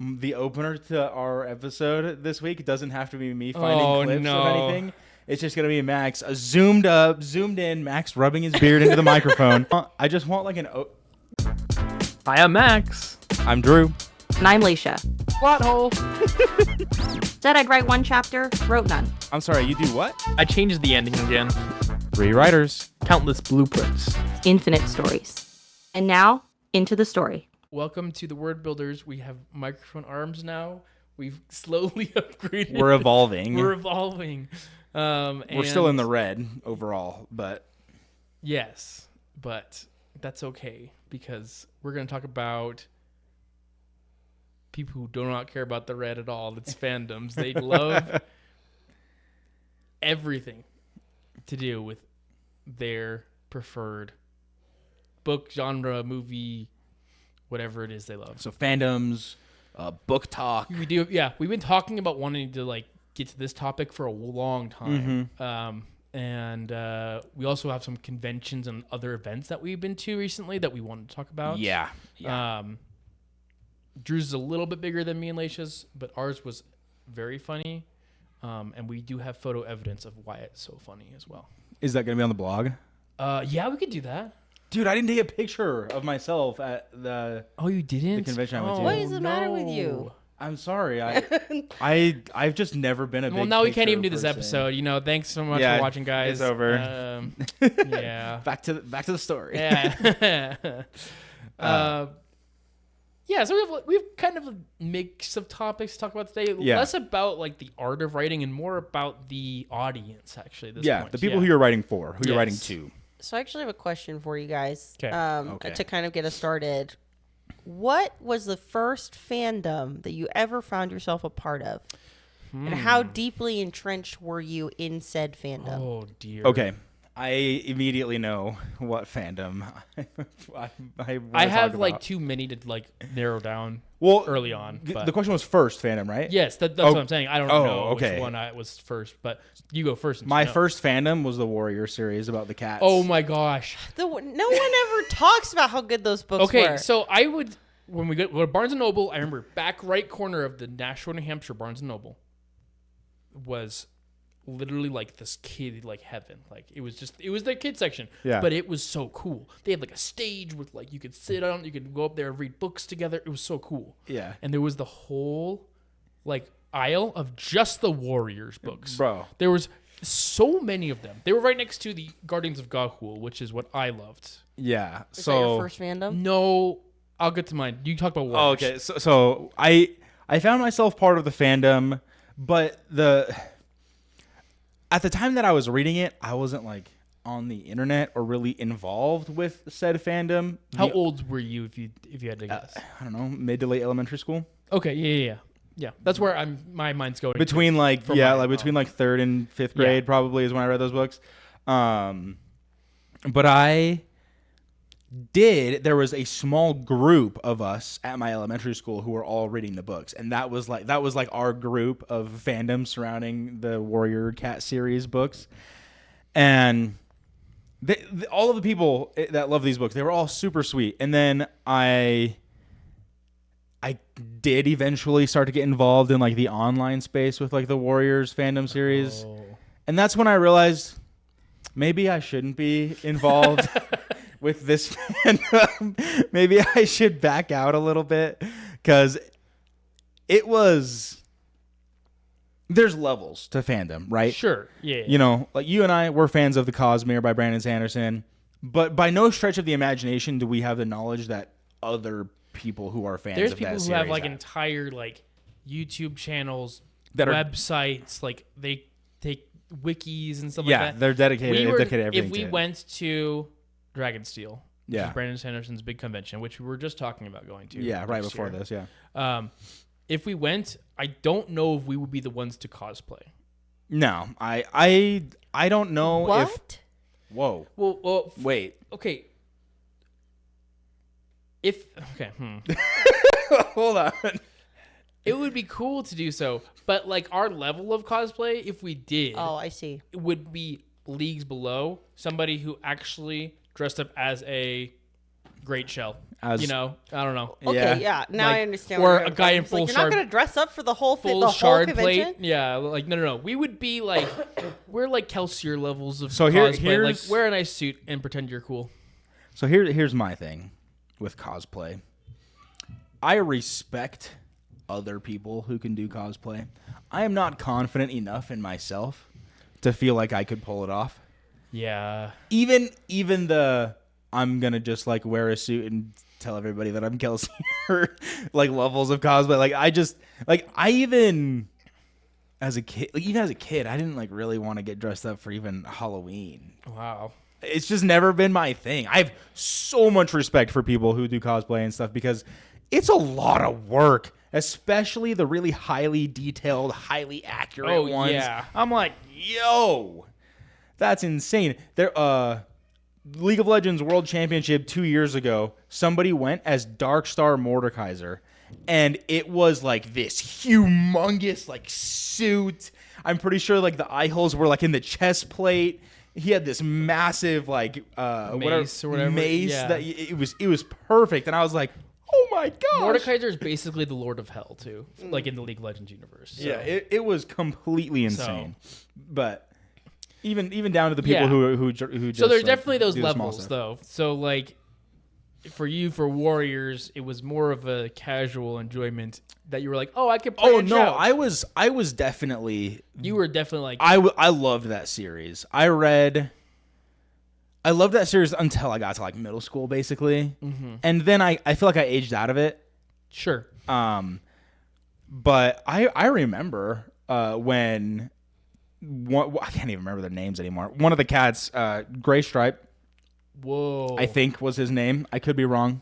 the opener to our episode this week doesn't have to be me finding clips of anything. It's just going to be Max, zoomed in, Max rubbing his beard into the microphone. I just want like Hi, I'm Max. I'm Drew. And I'm Leisha. Plot hole. Said I'd write one chapter, wrote none. I'm sorry, you do what? I changed the ending again. 3 writers. Countless blueprints. Infinite stories. And now, into the story. Welcome to the Word Builders. We have microphone arms now. We've slowly upgraded. We're evolving. We're evolving. We're still in the red overall, but... Yes, but that's okay because we're going to talk about people who do not care about the red at all. It's fandoms. They love everything to do with their preferred book, genre, movie, whatever it is they love. So fandoms, book talk. We do, yeah. We've been talking about wanting to like get to this topic for a long time. Mm-hmm. And we also have some conventions and other events that we've been to recently that we wanted to talk about. Yeah. Drew's is a little bit bigger than me and Leisha's, but ours was very funny. And we do have photo evidence of why it's so funny as well. Is that going to be on the blog? Yeah, we could do that. Dude, I didn't take a picture of myself at the... Oh, you didn't? The convention I went to. What is the matter with you? I'm sorry. I've just never been a big... Well, now we can't even do picture this person. episode. You know, thanks so much for watching, guys. It's over. Yeah. Back to the story. Yeah. Yeah, so we have kind of a mix of topics to talk about today. Yeah. Less about like the art of writing and more about the audience, actually. At this point. The people who you're writing for, who you're writing Yes. to. So I actually have a question for you guys. Okay. To kind of get us started. What was the first fandom that you ever found yourself a part of? And how deeply entrenched were you in said fandom? Oh, dear. Okay. I immediately know what fandom I have like too many to like narrow down early on. But the question was first fandom, right? yes, that's what I'm saying. I don't know okay. which one I was first, but you go first. My first fandom was the Warrior series about the cats. Oh my gosh. No one ever talks about how good those books were. Okay, so I would, when we go to Barnes & Noble, I remember back right corner of the Nashua, New Hampshire Barnes & Noble was literally like this kid, like heaven. Like it was the kid section. Yeah. But it was so cool. They had like a stage with like you could sit on, you could go up there and read books together. It was so cool. Yeah. And there was the whole like aisle of just the Warriors books. Bro. There was so many of them. They were right next to the Guardians of Gahul, which is what I loved. Yeah. Is that your first fandom? No, I'll get to mine. You talk about Warriors. Oh, okay. So I found myself part of the fandom, but at the time that I was reading it, I wasn't like on the internet or really involved with said fandom. How old were you if you had to guess? I don't know, mid to late elementary school. Okay, yeah. That's where my mind's going. Between like between like 3rd and 5th grade probably is when I read those books. But there was a small group of us at my elementary school who were all reading the books, and that was like our group of fandom surrounding the Warrior Cat series books. And all of the people that love these books, they were all super sweet. And then I did eventually start to get involved in like the online space with like the Warriors fandom series. And that's when I realized maybe I shouldn't be involved with this fandom. Maybe I should back out a little bit, because there's levels to fandom, right? Sure, yeah. You know, like you and I, we're fans of The Cosmere by Brandon Sanderson, but by no stretch of the imagination do we have the knowledge that other people who are fans There's of people that who series have like entire like YouTube channels, that are websites, like they take wikis and stuff yeah, like that. they're dedicated. They dedicate everything if we to it. went to Dragonsteel, which Yeah. is Brandon Sanderson's big convention, which we were just talking about going to. Yeah, right next before year. this. Yeah. If we went, I don't know if we would be the ones to cosplay. No, I don't know What? Whoa. Well, Wait. okay. Hold on. It would be cool to do so, but like our level of cosplay, if we did, Oh, I see. it would be leagues below somebody who actually dressed up as a great show. As- You know, I don't know. Okay, yeah. Now like- I understand. or where a you're guy going. in It's like, full you're shard- not going to dress up for the whole Full the whole shard convention. plate. Yeah, like no. We would be like, we're like Kelsier levels of So cosplay. here's- Like wear a nice suit and pretend you're cool. So here's my thing with cosplay. I respect other people who can do cosplay. I am not confident enough in myself to feel like I could pull it off. Yeah. Even the I'm gonna just like wear a suit and tell everybody that I'm Kelsey or like levels of cosplay. Like I even as a kid, I didn't like really want to get dressed up for even Halloween. Wow. It's just never been my thing. I have so much respect for people who do cosplay and stuff because it's a lot of work, especially the really highly detailed, highly accurate ones. Yeah. I'm like, yo, that's insane. There, League of Legends World Championship 2 years ago, somebody went as Darkstar Mordekaiser, and it was like this humongous like suit. I'm pretty sure like the eye holes were like in the chest plate. He had this massive like Mace or whatever. mace Yeah. that it was perfect, and I was like, oh my gosh. Mordekaiser is basically the Lord of Hell too, like in the League of Legends universe. So. Yeah, it was completely insane. But even down to the people Yeah. who just So there's like, definitely those do the small levels stuff. though. So like for Warriors, it was more of a casual enjoyment that you were like, oh, I could. Oh branch no, out. I was definitely You were definitely like, I loved that series. I loved that series until I got to like middle school, basically, and then I feel like I aged out of it. sure. But I remember when I can't even remember their names anymore. One of the cats, Gray Stripe, Whoa. I think was his name. I could be wrong,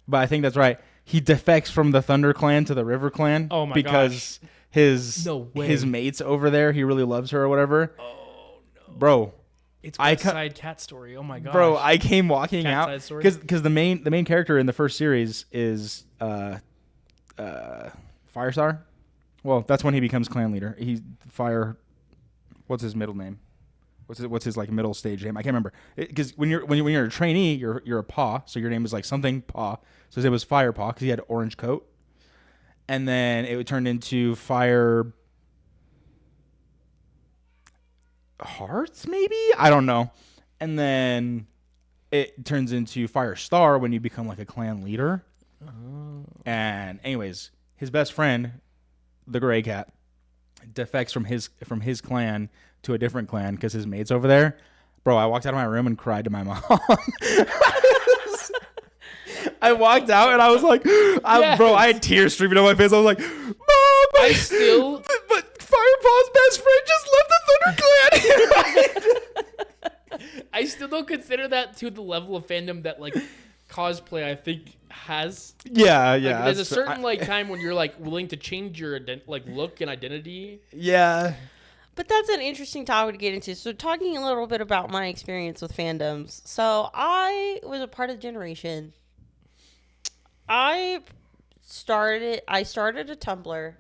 but I think that's right. He defects from the Thunder Clan to the River Clan. Oh my because his No way. his mate's over there. He really loves her or whatever. Oh no. Bro, It's I West ca- Side Cat Story. Oh my gosh. bro, I came walking Cat's out Eye Story? because the main character in the first series is Firestar. Well, that's when he becomes clan leader. He's Fire. What's his middle name? What's his like middle stage name? I can't remember. Because when you're a trainee, you're a paw, so your name is like something paw. So his name was Fire Paw because he had an orange coat, and then it turned into Fire Hearts, maybe, I don't know, and then it turns into Fire Star when you become like a clan leader. And anyways, his best friend, the Gray Cat, defects from his clan to a different clan because his mate's over there. Bro, I walked out of my room and cried to my mom. I walked out and I was like, bro, I had tears streaming down my face. I was like, Mom, I still- but Firepaw's best friend just left the Thunder Clan. I still don't consider that to the level of fandom that like cosplay I think has. yeah. Like, there's a that's- certain like time when you're like willing to change your like look and identity. yeah. But that's an interesting topic to get into. So talking a little bit about my experience with fandoms. So I was a part of the generation. I started a Tumblr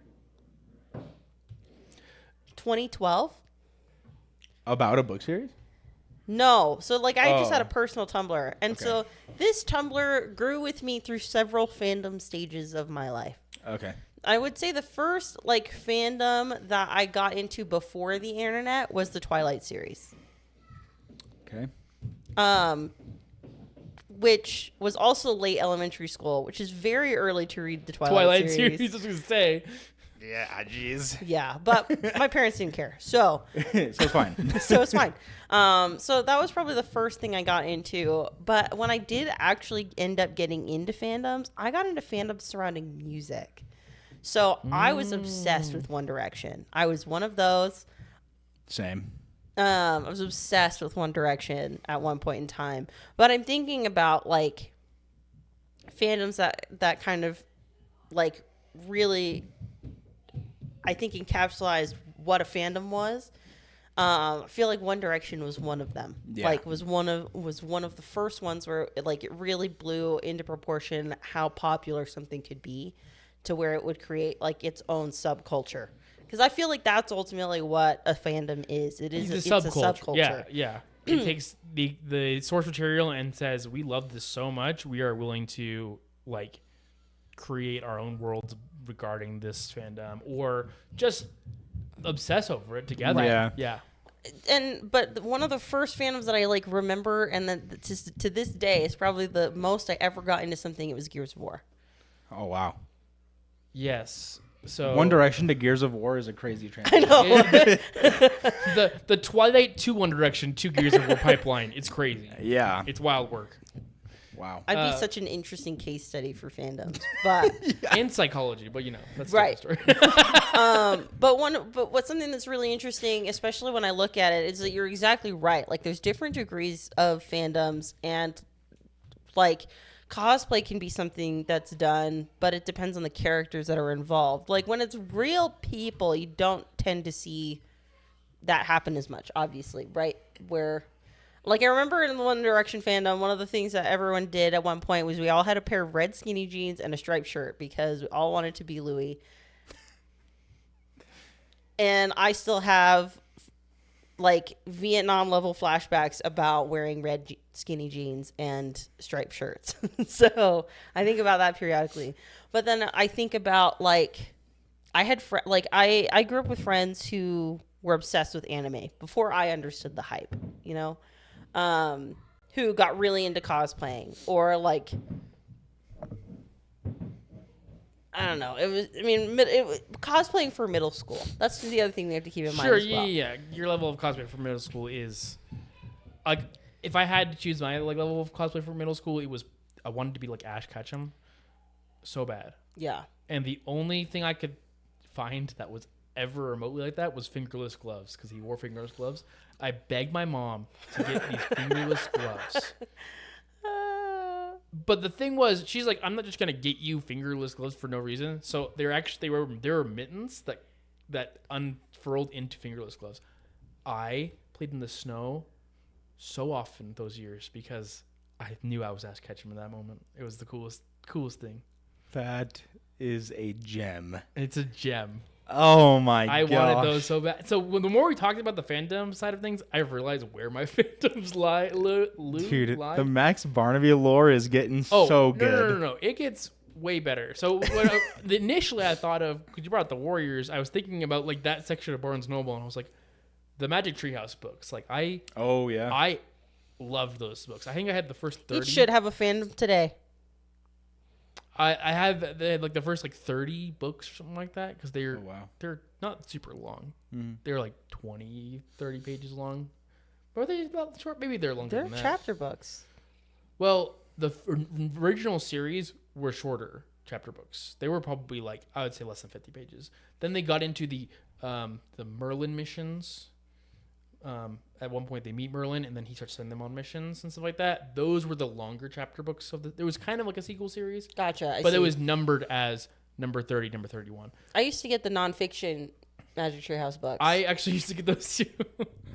2012. About a book series? No. So like I just had a Oh. personal Tumblr. And so this Tumblr grew with me through several fandom stages of my life. Okay. I would say the first like fandom that I got into before the internet was the Twilight series. Okay. Which was also late elementary school, which is very early to read the Twilight series. I was gonna say. Yeah, jeez. Yeah, but my parents didn't care. So So fine. so it's fine. So that was probably the first thing I got into. But when I did actually end up getting into fandoms, I got into fandoms surrounding music. So I was obsessed with One Direction. I was one of those. Same. I was obsessed with One Direction at one point in time. But I'm thinking about like fandoms that kind of like really, I think, encapsulated what a fandom was. I feel like One Direction was one of them. Yeah. Like was one of the first ones where it really blew into proportion how popular something could be, to where it would create like its own subculture. Because I feel like that's ultimately what a fandom is. It's a subculture. Yeah. it takes the source material and says, we love this so much, we are willing to like create our own worlds regarding this fandom, or just obsess over it together. Right. Yeah. But one of the first fandoms that I like remember, and then to this day, is probably the most I ever got into something. It was Gears of War. Oh wow. Yes. So One Direction to Gears of War is a crazy I transition. know. the Twilight to One Direction to Gears of War pipeline. It's crazy. Yeah. It's wild work. Wow. I'd be such an interesting case study for fandoms, but And psychology, but that's a Right. different story. but what's something that's really interesting, especially when I look at it, is that you're exactly right. Like, there's different degrees of fandoms, and like cosplay can be something that's done, but it depends on the characters that are involved. Like, when it's real people, you don't tend to see that happen as much, obviously, right? Where, like, I remember in the One Direction fandom, one of the things that everyone did at one point was we all had a pair of red skinny jeans and a striped shirt because we all wanted to be Louis. And I still have like Vietnam level flashbacks about wearing red skinny jeans and striped shirts. So I think about that periodically. But then I think about like I had I grew up with friends who were obsessed with anime before I understood the hype, who got really into cosplaying, or like I don't know. Cosplaying for middle school. That's the other thing they have to keep in mind. Sure, as well. yeah. Your level of cosplay for middle school is like, if I had to choose my like level of cosplay for middle school, I wanted to be like Ash Ketchum, so bad. Yeah. And the only thing I could find that was ever remotely like that was fingerless gloves, because he wore fingerless gloves. I begged my mom to get these fingerless gloves. But the thing was, she's like, I'm not just gonna get you fingerless gloves for no reason. So they were mittens that unfurled into fingerless gloves. I played in the snow so often those years because I knew I was Ash Ketchum in that moment. It was the coolest thing. That is a gem. It's a gem. Oh my I gosh. wanted those so bad. So the more we talked about the fandom side of things, I realized where my fandoms lie. Dude, the Max Barnaby lore is getting so good. No. It gets way better. So initially I thought of, because you brought up the Warriors, I was thinking about like that section of Barnes Noble, and I was like, the Magic Treehouse books. Like I loved those books. I think I had the first 30. It should have a fandom today. I had like the first like 30 books or something like that, because they're not super long. They're like 20, 30 pages long. But are they about short? Maybe they're longer than that. They're chapter books. Well, the original series were shorter chapter books. They were probably like, I would say, less than 50 pages. Then they got into the Merlin missions. At one point they meet Merlin, and then he starts sending them on missions and stuff like that. Those were the longer chapter books it was kind of like a sequel series. Gotcha. But it was numbered as number 30, number 31. I used to get the nonfiction Magic Treehouse books. I actually used to get those too.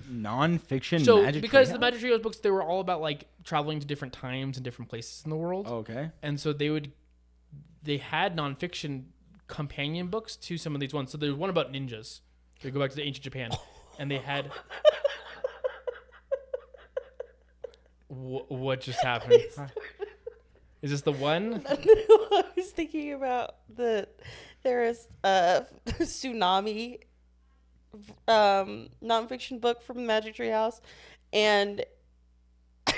Non-fiction So Magic because Treehouse? the Magic Treehouse books, they were all about like traveling to different times and different places in the world. Oh, okay. And so they had nonfiction companion books to some of these ones. So there's one about ninjas. They go back to the ancient Japan, and they had. What just happened? Is this the one? I was thinking about there is a tsunami nonfiction book from the Magic Treehouse, and I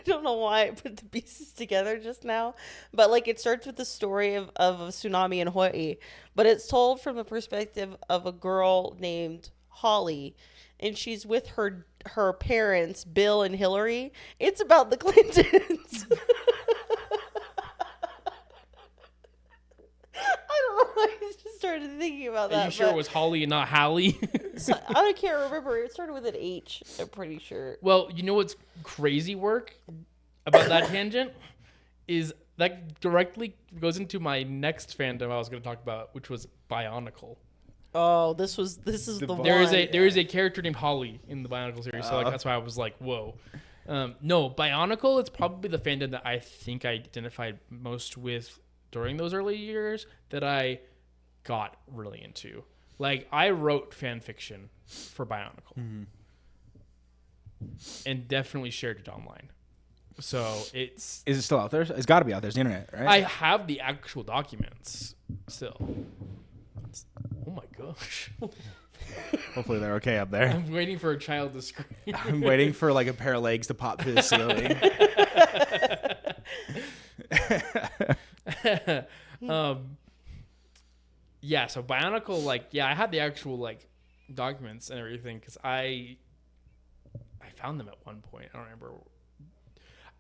don't know why I put the pieces together just now, but like it starts with the story of a tsunami in Hawaii, but it's told from the perspective of a girl named Holly, and she's with her parents, Bill and Hillary. It's about the Clintons. I don't know why I just started thinking about that. Are you sure it was Holly and not Hallie? I can't remember. It started with an H, I'm pretty sure. Well, you know what's crazy work about that tangent is that directly goes into my next fandom I was going to talk about, which was Bionicle. Oh, this is the one. There is a character named Holly in the Bionicle series, so like that's why I was like, whoa. No, Bionicle, it's probably the fandom that I think I identified most with during those early years that I got really into. Like, I wrote fan fiction for Bionicle. and definitely shared it online. So Is it still out there? It's got to be out there. It's the internet, right? I have the actual documents still. Oh my gosh. Hopefully they're okay up there. I'm waiting for a child to scream. I'm waiting for like a pair of legs to pop through the ceiling. Yeah, so Bionicle, like, yeah, I had the actual like documents and everything because I found them at one point. I don't remember.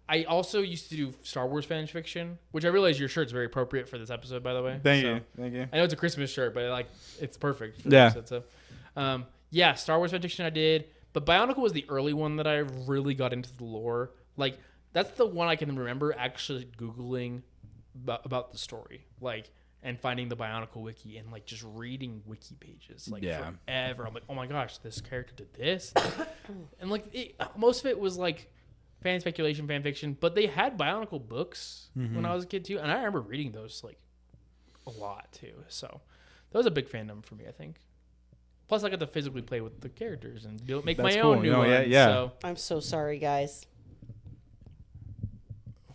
I also used to do Star Wars fan fiction, which I realize your shirt's very appropriate for this episode, by the way. Thank So, you. Thank you. I know it's a Christmas shirt, but like it's perfect. For Yeah. the episode, so, yeah, Star Wars fan fiction I did, but Bionicle was the early one that I really got into the lore. Like that's the one I can remember actually Googling about the story, like, and finding the Bionicle wiki and like just reading wiki pages like forever. I'm like, oh my gosh, this character did this, and like most of it was like fan speculation, fan fiction, but they had Bionicle books when I was a kid too, and I remember reading those like a lot too. So that was a big fandom for me, I think. Plus, I got to physically play with the characters and make That's my cool. own new No, ones. yeah. So. I'm so sorry, guys.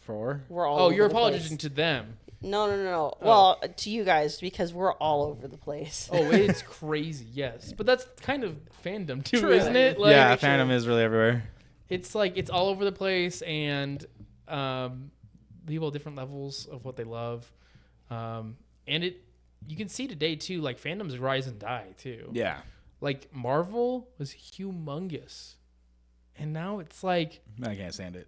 For? We're all. Oh, over you're the place. apologizing to them. No. Oh. Well, to you guys because we're all over the place. Oh, it's crazy. Yes, but that's kind of fandom too, True. isn't it? Like, Yeah, fandom is really everywhere. It's like it's all over the place, and people have different levels of what they love, and you can see today too, like fandoms rise and die too. Yeah. Like Marvel was humongous, and now it's like I can't stand it.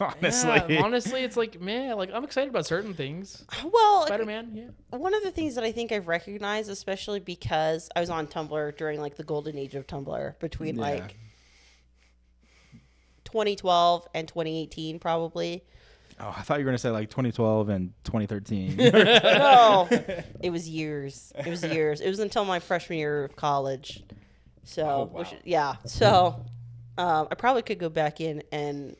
Honestly. yeah, honestly, it's like man, like I'm excited about certain things. Well, Spider-Man, yeah. one of the things that I think I've recognized, especially because I was on Tumblr during like the golden age of Tumblr between like 2012 and 2018, probably. Oh, I thought you were gonna say like 2012 and 2013. No, it was years. It was until my freshman year of college. So, wow. yeah. So, I probably could go back in and,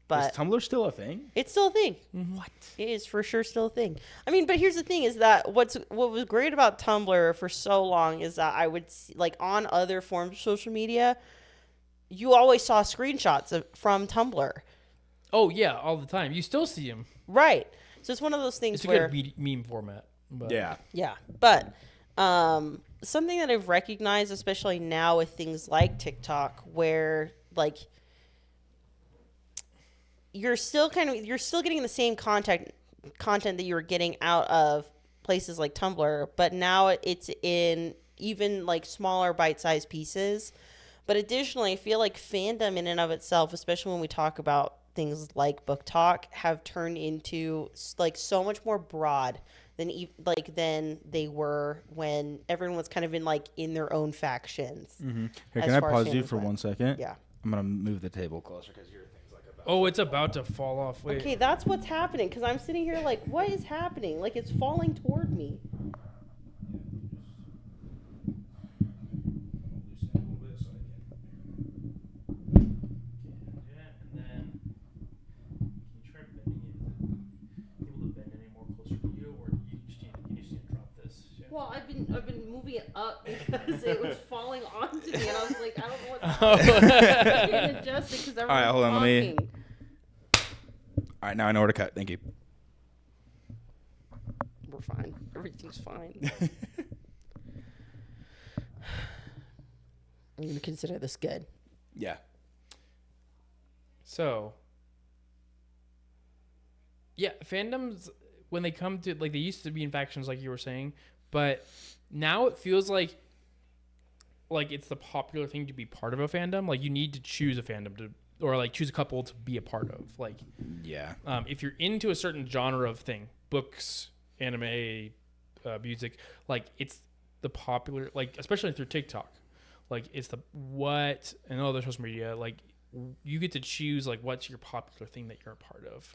but Is Tumblr still a thing? it's still a thing. What? It is for sure still a thing. I mean, but here's the thing: is that what was great about Tumblr for so long is that I would see, like on other forms of social media, you always saw screenshots from Tumblr. Oh yeah, all the time. You still see them. Right. So it's one of those things It's a where good meme format. But. yeah, but something that I've recognized, especially now with things like TikTok, where like you're still getting the same content that you were getting out of places like Tumblr, but now it's in even like smaller bite-sized pieces. But additionally, I feel like fandom in and of itself, especially when we talk about things like book talk, have turned into like so much more broad than they were when everyone was kind of in their own factions. Mm-hmm. Here, As can I far as pause you fandoms for went. 1 second? Yeah. I'm gonna move the table closer because your thing's like about. Oh, it's about to fall off. Wait. Okay, that's what's happening because I'm sitting here like, what is happening? Like it's falling toward me. Well, I've been moving it up because it was falling onto me, and I was like, I don't know what's happening. I can't adjust it because everyone's All right, hold on, let me- talking. All right, now I know where to cut. Thank you. We're fine. Everything's fine. I'm gonna consider this good. Yeah. So, yeah, fandoms, when they come to, like, they used to be in factions, like you were saying, but now it feels like it's the popular thing to be part of a fandom. Like, you need to choose a fandom to, or, like, choose a couple to be a part of. Like, Yeah. if you're into a certain genre of thing, books, anime, music, like, it's the popular, like, especially through TikTok. Like, it's and other social media, like, you get to choose like what's your popular thing that you're a part of.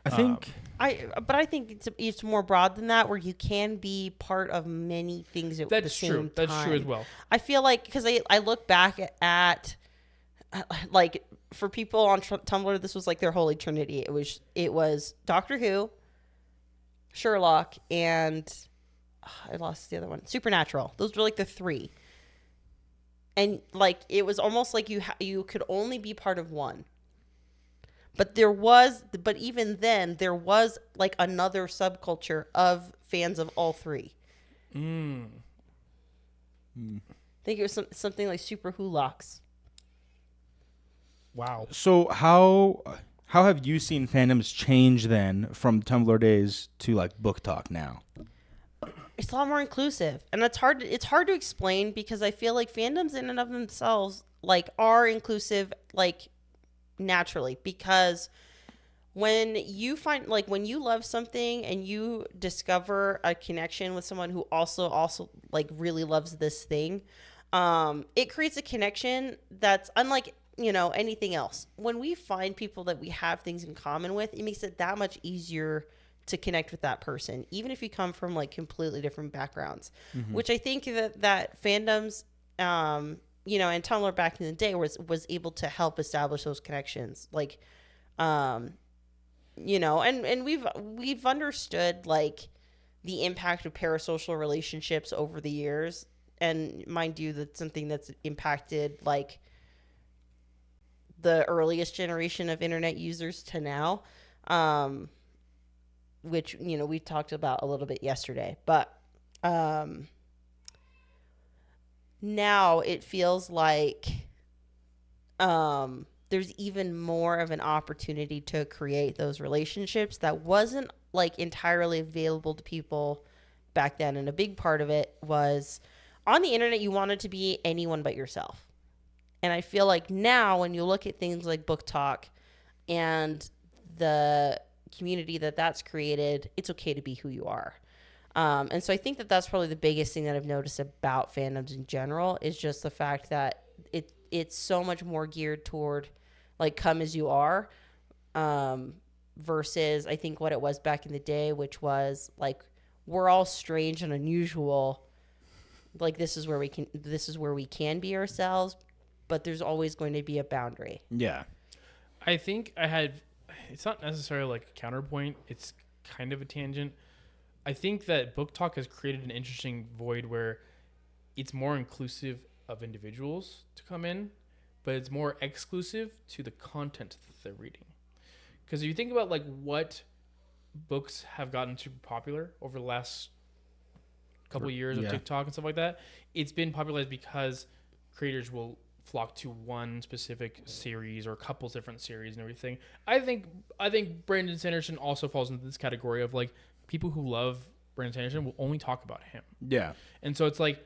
I think But I think it's more broad than that, where you can be part of many things at the That's same true. time. That's true as well. I feel like because I look back at like for people on Tumblr, this was like their holy trinity. It was Doctor Who, Sherlock, and I lost the other one, Supernatural. Those were like the three. and like it was almost like you could only be part of one. But even then, there was like another subculture of fans of all three. Mm. I think it was something like super huloks. Wow. So how have you seen fandoms change then from Tumblr days to like Book Talk now? It's a lot more inclusive, and it's hard to explain because I feel like fandoms in and of themselves like are inclusive like naturally, because when you find like when you love something and you discover a connection with someone who also like really loves this thing, it creates a connection that's unlike anything else. When we find people that we have things in common with, it makes it that much easier to connect with that person, even if you come from like completely different backgrounds. Which I think that fandoms and Tumblr back in the day was able to help establish those connections, like and we've understood like the impact of parasocial relationships over the years, and mind you, that's something that's impacted like the earliest generation of internet users to now, which we talked about a little bit yesterday. But now it feels like there's even more of an opportunity to create those relationships that wasn't like entirely available to people back then. And a big part of it was on the internet, you wanted to be anyone but yourself. And I feel like now when you look at things like Book Talk and the community that's created, it's okay to be who you are. And so I think that's probably the biggest thing that I've noticed about fandoms in general, is just the fact that it's so much more geared toward like come as you are, versus I think what it was back in the day, which was like we're all strange and unusual. Like this is where we can be ourselves, but there's always going to be a boundary. Yeah. I think it's not necessarily like a counterpoint. It's kind of a tangent. I think that Book Talk has created an interesting void where it's more inclusive of individuals to come in, but it's more exclusive to the content that they're reading. Because if you think about like what books have gotten super popular over the last couple of years of TikTok and stuff like that, it's been popularized because creators will flock to one specific series or a couple different series and everything. I think Brandon Sanderson also falls into this category of like people who love Brandon Sanderson will only talk about him. Yeah. And so it's like,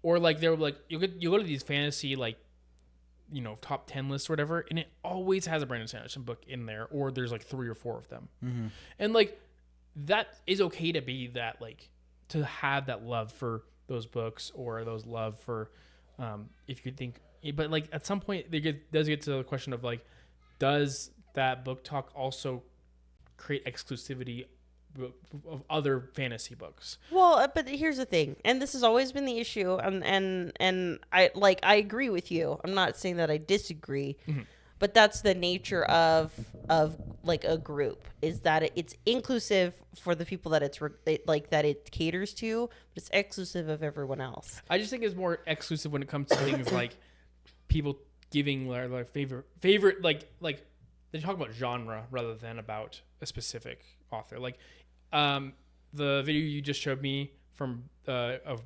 or like they're like you go to these fantasy like top 10 lists or whatever, and it always has a Brandon Sanderson book in there, or there's like 3 or 4 of them. Mm-hmm. And like that is okay to be that, like to have that love for those books or those love for if you think, but like at some point does get to the question of like, does that Book Talk also create exclusivity of other fantasy books? Well, but here's the thing, and this has always been the issue, and I agree with you. I'm not saying that I disagree, but that's the nature of like a group, is that it's inclusive for the people that that it caters to, but it's exclusive of everyone else. I just think it's more exclusive when it comes to things like people giving their favorite like they talk about genre rather than about a specific author. Like the video you just showed me from of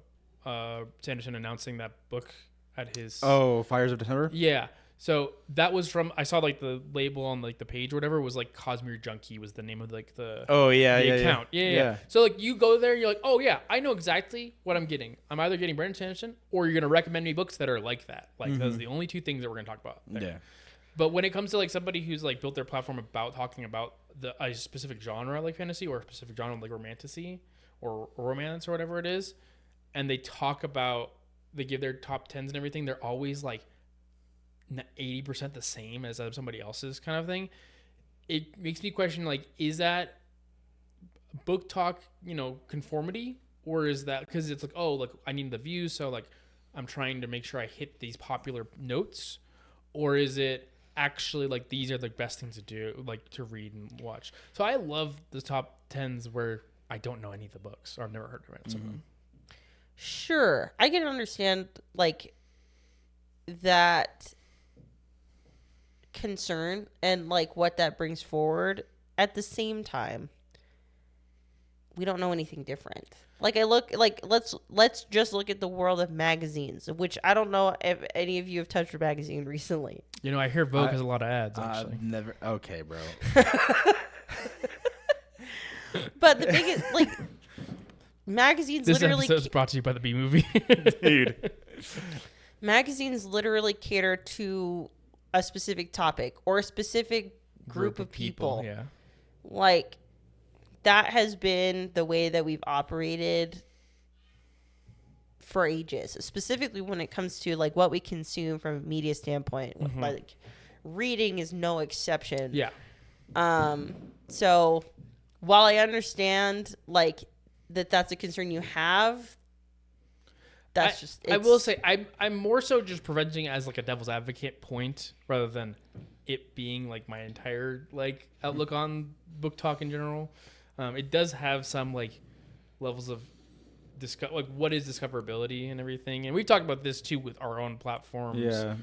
Sanderson announcing that book at his Fires of December. Yeah, so that was from, I saw like the label on like the page or whatever was like Cosmere Junkie was the name of like the account. Yeah. So like you go there and you're like, oh yeah, I know exactly what I'm getting. I'm either getting Brandon Sanderson or you're gonna recommend me books that are like that. Like those are the only 2 things that we're gonna talk about there. Yeah. But when it comes to like somebody who's like built their platform about talking about a specific genre like fantasy or a specific genre like romantasy or romance or whatever it is, and they give their top 10s and everything, they're always like 80% the same as somebody else's kind of thing. It makes me question, like, is that Book Talk, conformity, or is that because it's like, oh, like I need the views, so like I'm trying to make sure I hit these popular notes, or is it actually like these are the best things to do, like to read and watch? So I love the top 10s where I don't know any of the books or I've never heard of some of them. Sure, I can understand like that concern and like what that brings forward. At the same time, we don't know anything different. Like I look like let's just look at the world of magazines, which I don't know if any of you have touched a magazine recently. You know, I hear Vogue has a lot of ads. I've Actually, never. Okay, bro. But the biggest like magazines this literally episode is brought to you by the B movie. Dude. magazines literally cater to a specific topic or a specific group of people. Yeah. Like that has been the way that we've operated for ages, specifically when it comes to like what we consume from a media standpoint. Mm-hmm. Like reading is no exception. Yeah. So while I understand like that's a concern you have, that's I will say I'm more so just preventing it as like a devil's advocate point rather than it being like my entire like outlook on book talk in general. It does have some like levels of like what is discoverability and everything, and we've talked about this too with our own platforms. Yeah.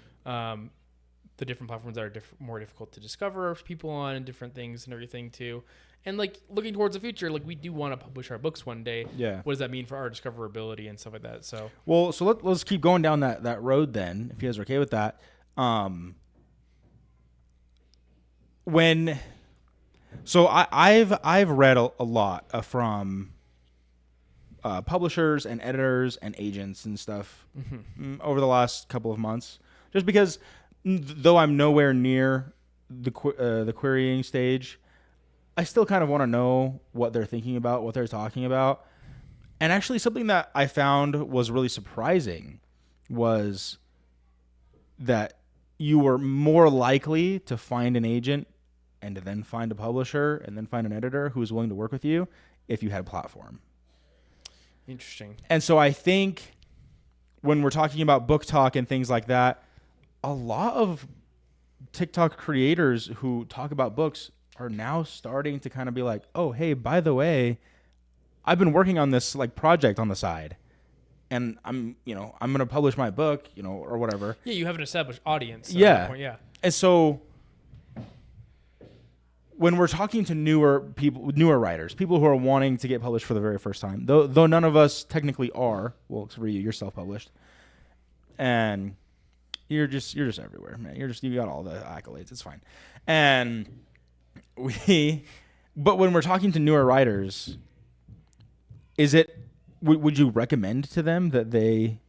The different platforms that are more difficult to discover people on and different things and everything too. And like looking towards the future, like we do want to publish our books one day. Yeah. What does that mean for our discoverability and stuff like that? So let's keep going down that road then, if you guys are okay with that. I've read a lot from publishers and editors and agents and stuff over the last couple of months, just because though I'm nowhere near the querying stage, I still kind of want to know what they're thinking about, what they're talking about. And actually something that I found was really surprising was that you were more likely to find an agent and to then find a publisher and then find an editor who is willing to work with you if you had a platform. interesting. And so I think when we're talking about book talk and things like that, a lot of TikTok creators who talk about books are now starting to kind of be like, oh, hey, by the way, I've been working on this like project on the side and I'm going to publish my book, or whatever. Yeah, you have an established audience. At Yeah. that point, yeah. And so when we're talking to newer writers, people who are wanting to get published for the very first time, though none of us technically are, well, except for you're self-published, and you're just everywhere, man. You got all the accolades. It's fine. And but when we're talking to newer writers, would you recommend to them that they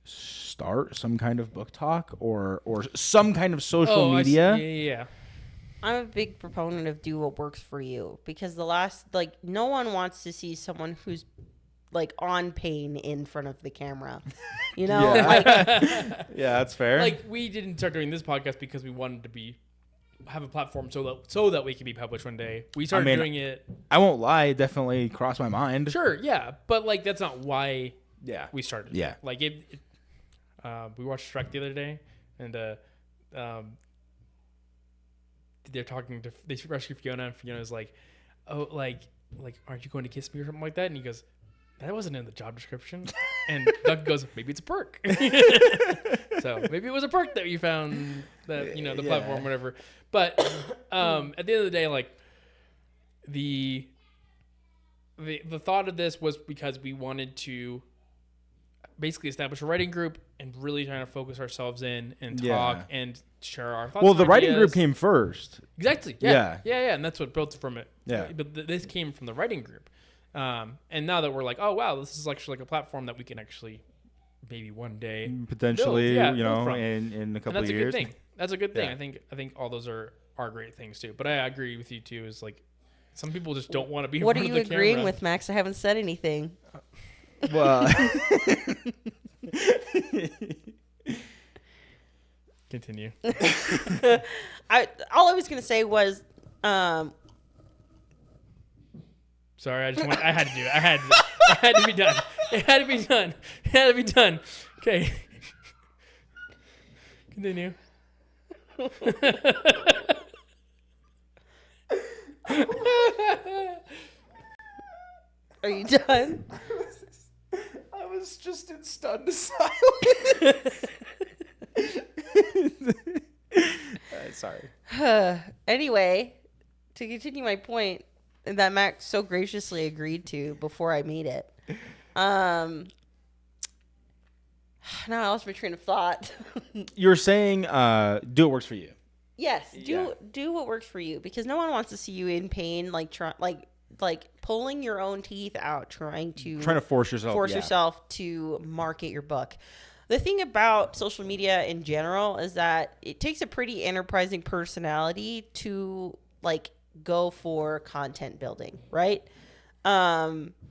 start some kind of book talk or some kind of social media? Yeah. I'm a big proponent of do what works for you, because no one wants to see someone who's like on pain in front of the camera, Yeah. Like, Yeah, that's fair. Like we didn't start doing this podcast because we wanted to have a platform so that we can be published one day. We started doing it. I won't lie, it definitely crossed my mind. Sure, yeah, but like that's not why Yeah. we started. Yeah. Like we watched Shrek the other day, and they're talking to they rescue Fiona, and Fiona's like, oh, like aren't you going to kiss me or something like that? And he goes, that wasn't in the job description. And Doug goes, maybe it's a perk. So maybe it was a perk that you found that, the platform, whatever. But at the end of the day, like the thought of this was because we wanted to basically establish a writing group and really trying to focus ourselves in and talk and share our thoughts. Well, the and writing ideas. group came first. Exactly. Yeah. And that's what built from it. Yeah. But this came from the writing group. And now that we're like, oh wow, this is actually like a platform that we can actually maybe one day Potentially, build from. in a couple and that's of a years. good thing. That's a good thing. Yeah. I think all those are great things too. But I agree with you too. Is like some people just don't want to be. what in are front you of the agreeing camera. with, Max? I haven't said anything. Well, Continue. All I was gonna say was, Sorry, I had to do it. I had to be done. It had to be done. It had to be done. Okay. Continue. are you done? I was just in stunned silence. Anyway, to continue my point that Max so graciously agreed to before I made it. Now I lost my train of thought. You're saying do what works for you. Yes, Yeah. do what works for you, because no one wants to see you in pain, like pulling your own teeth out, trying to Force yourself. Yeah. yourself to market your book. The thing about social media in general is that it takes a pretty enterprising personality to like go for content building, right?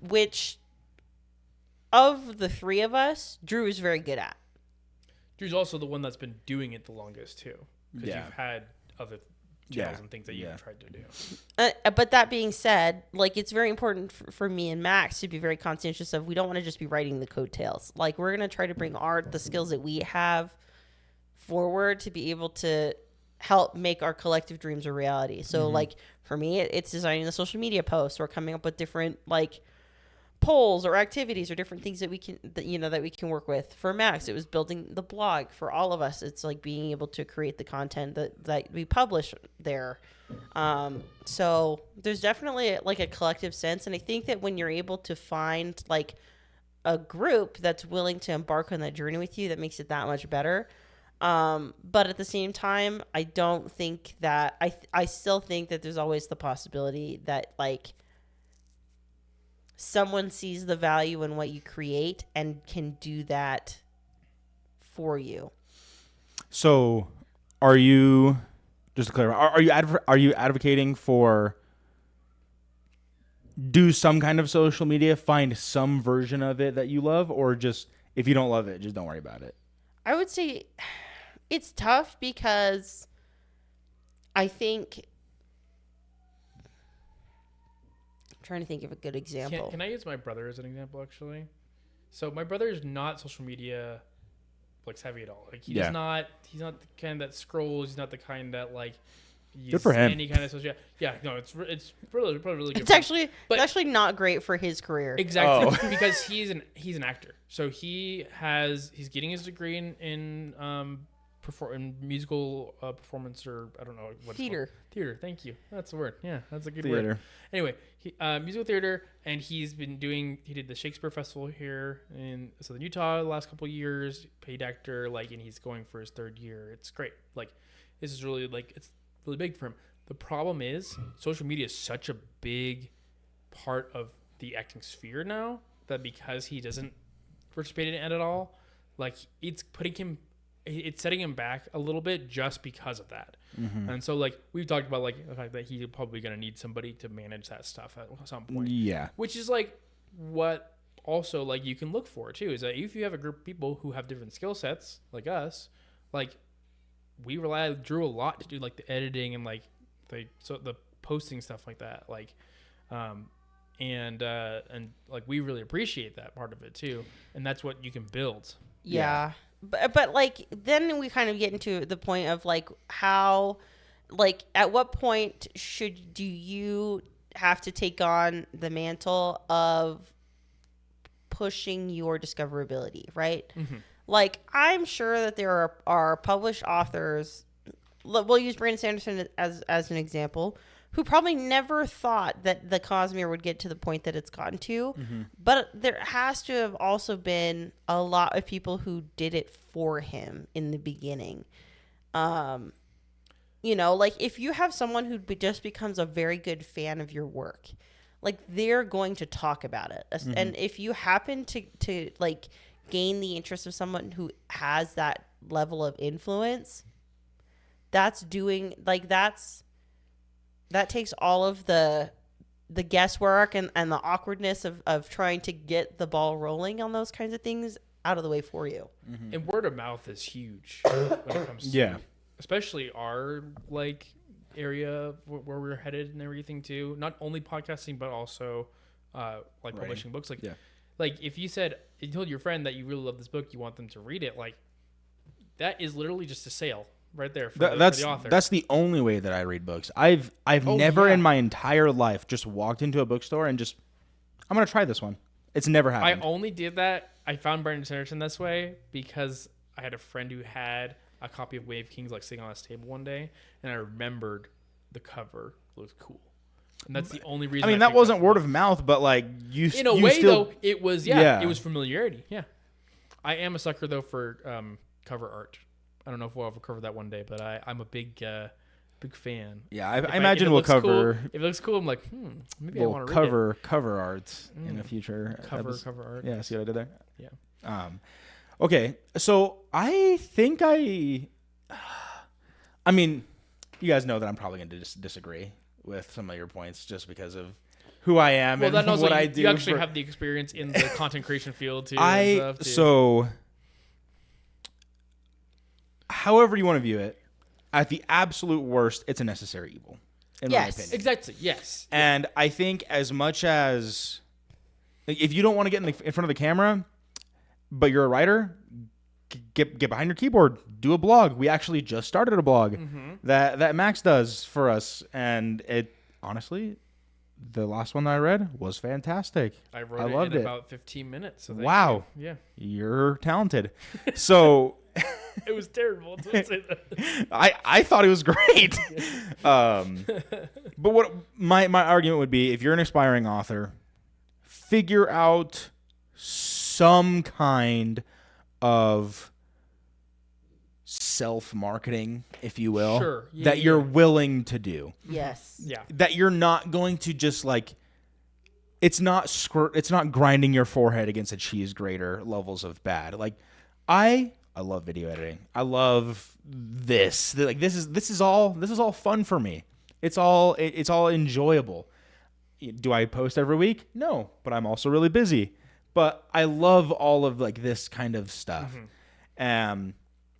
Which of the three of us, Drew is very good at. Drew's also the one that's been doing it the longest too, because Yeah. you've had other channels and things that you've tried to do. But that being said, like it's very important for me and Max to be very conscientious of, we don't want to just be writing the coattails. Like we're going to try to bring the skills that we have forward to be able to help make our collective dreams a reality. So like for me, it's designing the social media posts or coming up with different like polls or activities or different things that we can work with. For Max, it was building the blog. For all of us, it's like being able to create the content that we publish there. So there's definitely like a collective sense, and I think that when you're able to find like a group that's willing to embark on that journey with you, that makes it that much better. But at the same time, I don't think that I still think that there's always the possibility that like someone sees the value in what you create and can do that for you. So, are you, just to clarify, are you advocating for do some kind of social media, find some version of it that you love, or just if you don't love it, just don't worry about it? I would say it's tough because I think, I'm trying to think of a good example. Can I use my brother as an example, actually? So my brother is not social media like savvy at all. Like he's not the kind that scrolls. He's not the kind that like Good for him. any kind of social. Yeah, no, it's really good. It's actually not great for his career. Exactly, because he's an actor. So he's getting his degree in musical performance, or I don't know what Theater. It's called. Theater. Thank you. That's the word. Yeah, that's a good Theater. word. Anyway, musical theater, and he did the Shakespeare Festival here in Southern Utah the last couple of years. Paid actor, and he's going for his third year. It's great. This is really it's really big for him. The problem is social media is such a big part of the acting sphere now that because he doesn't participate in it at all, it's setting him back a little bit just because of that. Mm-hmm. And so we've talked about the fact that he's probably going to need somebody to manage that stuff at some point. Yeah. Which is what also you can look for too, is that if you have a group of people who have different skill sets like us, we rely on Drew a lot to do the editing and the posting stuff like that. And we really appreciate that part of it too. And that's what you can build. Yeah. But then we kind of get into the point of how, at what point do you have to take on the mantle of pushing your discoverability, right? Mm-hmm. I'm sure that there are published authors, we'll use Brandon Sanderson as an example, who probably never thought that the Cosmere would get to the point that it's gotten to. Mm-hmm. But there has to have also been a lot of people who did it for him in the beginning. If you have someone who just becomes a very good fan of your work, they're going to talk about it. Mm-hmm. And if you happen to gain the interest of someone who has that level of influence, that takes all of the guesswork and the awkwardness of trying to get the ball rolling on those kinds of things out of the way for you. Mm-hmm. And word of mouth is huge when it comes to especially our area where we're headed and everything too. Not only podcasting but also publishing books. If you told your friend that you really love this book, you want them to read it, that is literally just a sale right there for the author. That's the only way that I read books. I've never in my entire life just walked into a bookstore and just, I'm going to try this one. It's never happened. I only did that. I found Brandon Sanderson this way because I had a friend who had a copy of Wave Kings like sitting on this table one day, and I remembered the cover looked cool. And that's the only reason. I mean, that picked wasn't up word the of mouth, but like in a you way, still, though, it was it was familiarity. Yeah, I am a sucker though for cover art. I don't know if we'll ever cover that one day, but I'm a big fan. Yeah, I If imagine if it we'll looks cool- cover. if it looks cool, I'm like, maybe I We'll want to read it. cover art in a future Cover art. Yeah, see what I did there? Yeah. Okay, so I think I mean, you guys know that I'm probably going to disagree with some of your points just because of who I am Well, and that knows what you, I do. you actually have the experience in the content creation field too. and I stuff, too. so however you want to view it, at the absolute worst, it's a necessary evil, in my Yes. opinion. Exactly. Yes. And I think as much as like, if you don't want to get in front of the camera, but you're a writer, get behind your keyboard, do a blog. We actually just started a blog that Max does for us, and it honestly, the last one that I read was fantastic. I wrote it loved in it. about 15 minutes. So thank Wow. you. Yeah. You're talented. So It was terrible. Don't say that. I thought it was great. But what my argument would be, if you're an aspiring author, figure out some kind of self-marketing, if you will, Sure. Yeah, that yeah, you're yeah. willing to do. Yes. Yeah. That you're not going to just like it's not grinding your forehead against a cheese grater levels of bad. Like I love video editing. I love this. Like this is all fun for me. It's all enjoyable. Do I post every week? No, but I'm also really busy. But I love all of like this kind of stuff.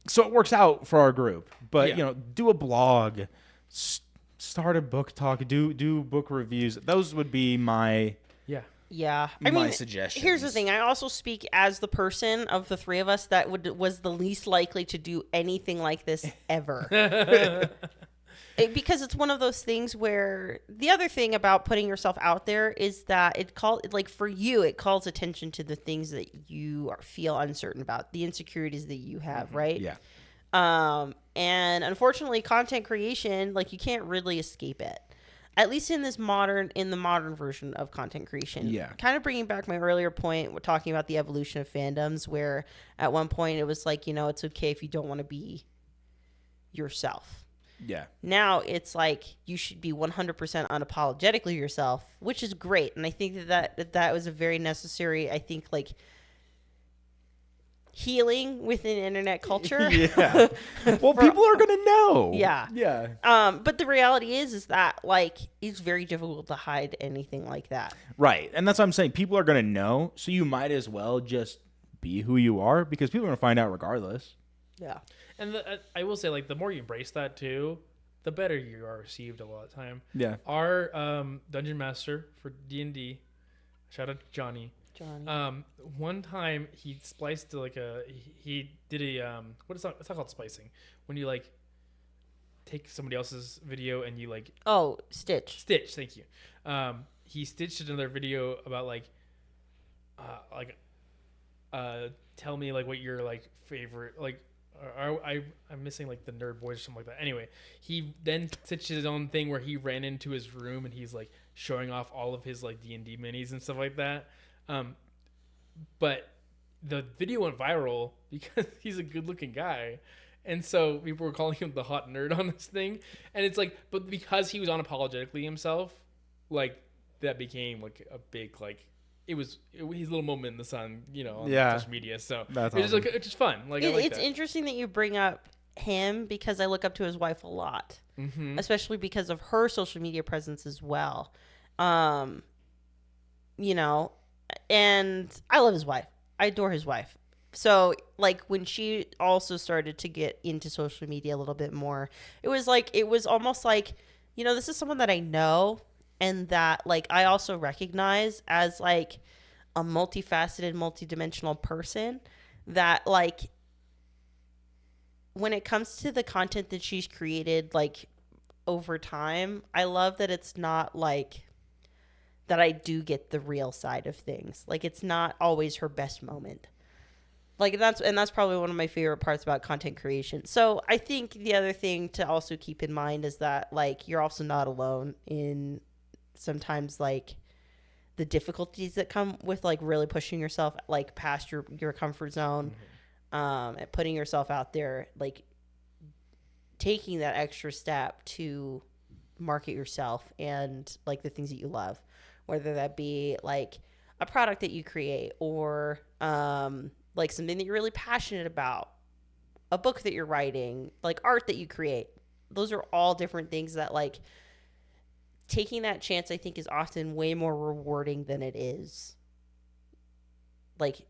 So it works out for our group. But Yeah. you know, do a blog, start a book talk, do book reviews. Those would be my Yeah. Yeah. my suggestions. Here's the thing. I also speak as the person of the three of us that was the least likely to do anything like this ever. Because it's one of those things where the other thing about putting yourself out there is that it calls attention to the things that you feel uncertain about, the insecurities that you have, right? Yeah. And unfortunately, content creation, like you can't really escape it. At least in the modern version of content creation. Yeah. Kind of bringing back my earlier point, we're talking about the evolution of fandoms, where at one point it was like, it's okay if you don't want to be yourself. Yeah. Now it's like you should be 100% unapologetically yourself, which is great. And I think that was a very necessary, I think, like healing within internet culture. Yeah. Well, people are going to know. Yeah. Yeah. But the reality is that like it's very difficult to hide anything like that. Right. And that's what I'm saying. People are going to know. So you might as well just be who you are because people are going to find out regardless. Yeah. And I will say, like, the more you embrace that too, the better you are received a lot of time. Yeah. Our dungeon master for D&D, shout out to Johnny. One time he spliced he did it's not called splicing, when you like take somebody else's video and you like Stitch, thank you. He stitched another video about tell me like what your like favorite like I'm missing like the nerd boys or something like that. Anyway, he then stitched his own thing where he ran into his room and he's like showing off all of his like D&D minis and stuff like that. But the video went viral because he's a good looking guy. And so people were calling him the hot nerd on this thing. And it's like, but because he was unapologetically himself, like that became like a big, like, it was his little moment in the sun, on social media. So that's it's awesome. it's just fun. Like, I like it's that. interesting that you bring up him because I look up to his wife a lot, especially because of her social media presence as well. And I love his wife. I adore his wife. So like when she also started to get into social media a little bit more, it was almost like, this is someone that I know and that like I also recognize as like a multifaceted, multidimensional person that like when it comes to the content that she's created like over time, I love that it's not like that I do get the real side of things. Like it's not always her best moment. Like that's probably one of my favorite parts about content creation. So I think the other thing to also keep in mind is that like you're also not alone in sometimes like the difficulties that come with like really pushing yourself like past your comfort zone, and putting yourself out there, like taking that extra step to market yourself and like the things that you love, whether that be like a product that you create or like something that you're really passionate about, a book that you're writing, like art that you create. Those are all different things that like taking that chance, I think, is often way more rewarding than it is like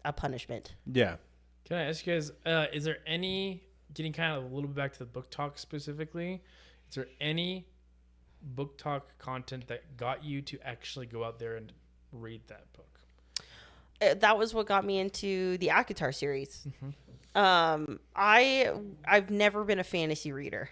a punishment. Yeah. Can I ask you guys, is there any, getting kind of a little bit back to the book talk specifically, is there any book talk content that got you to actually go out there and read that book? That was what got me into the ACOTAR series. I've never been a fantasy reader.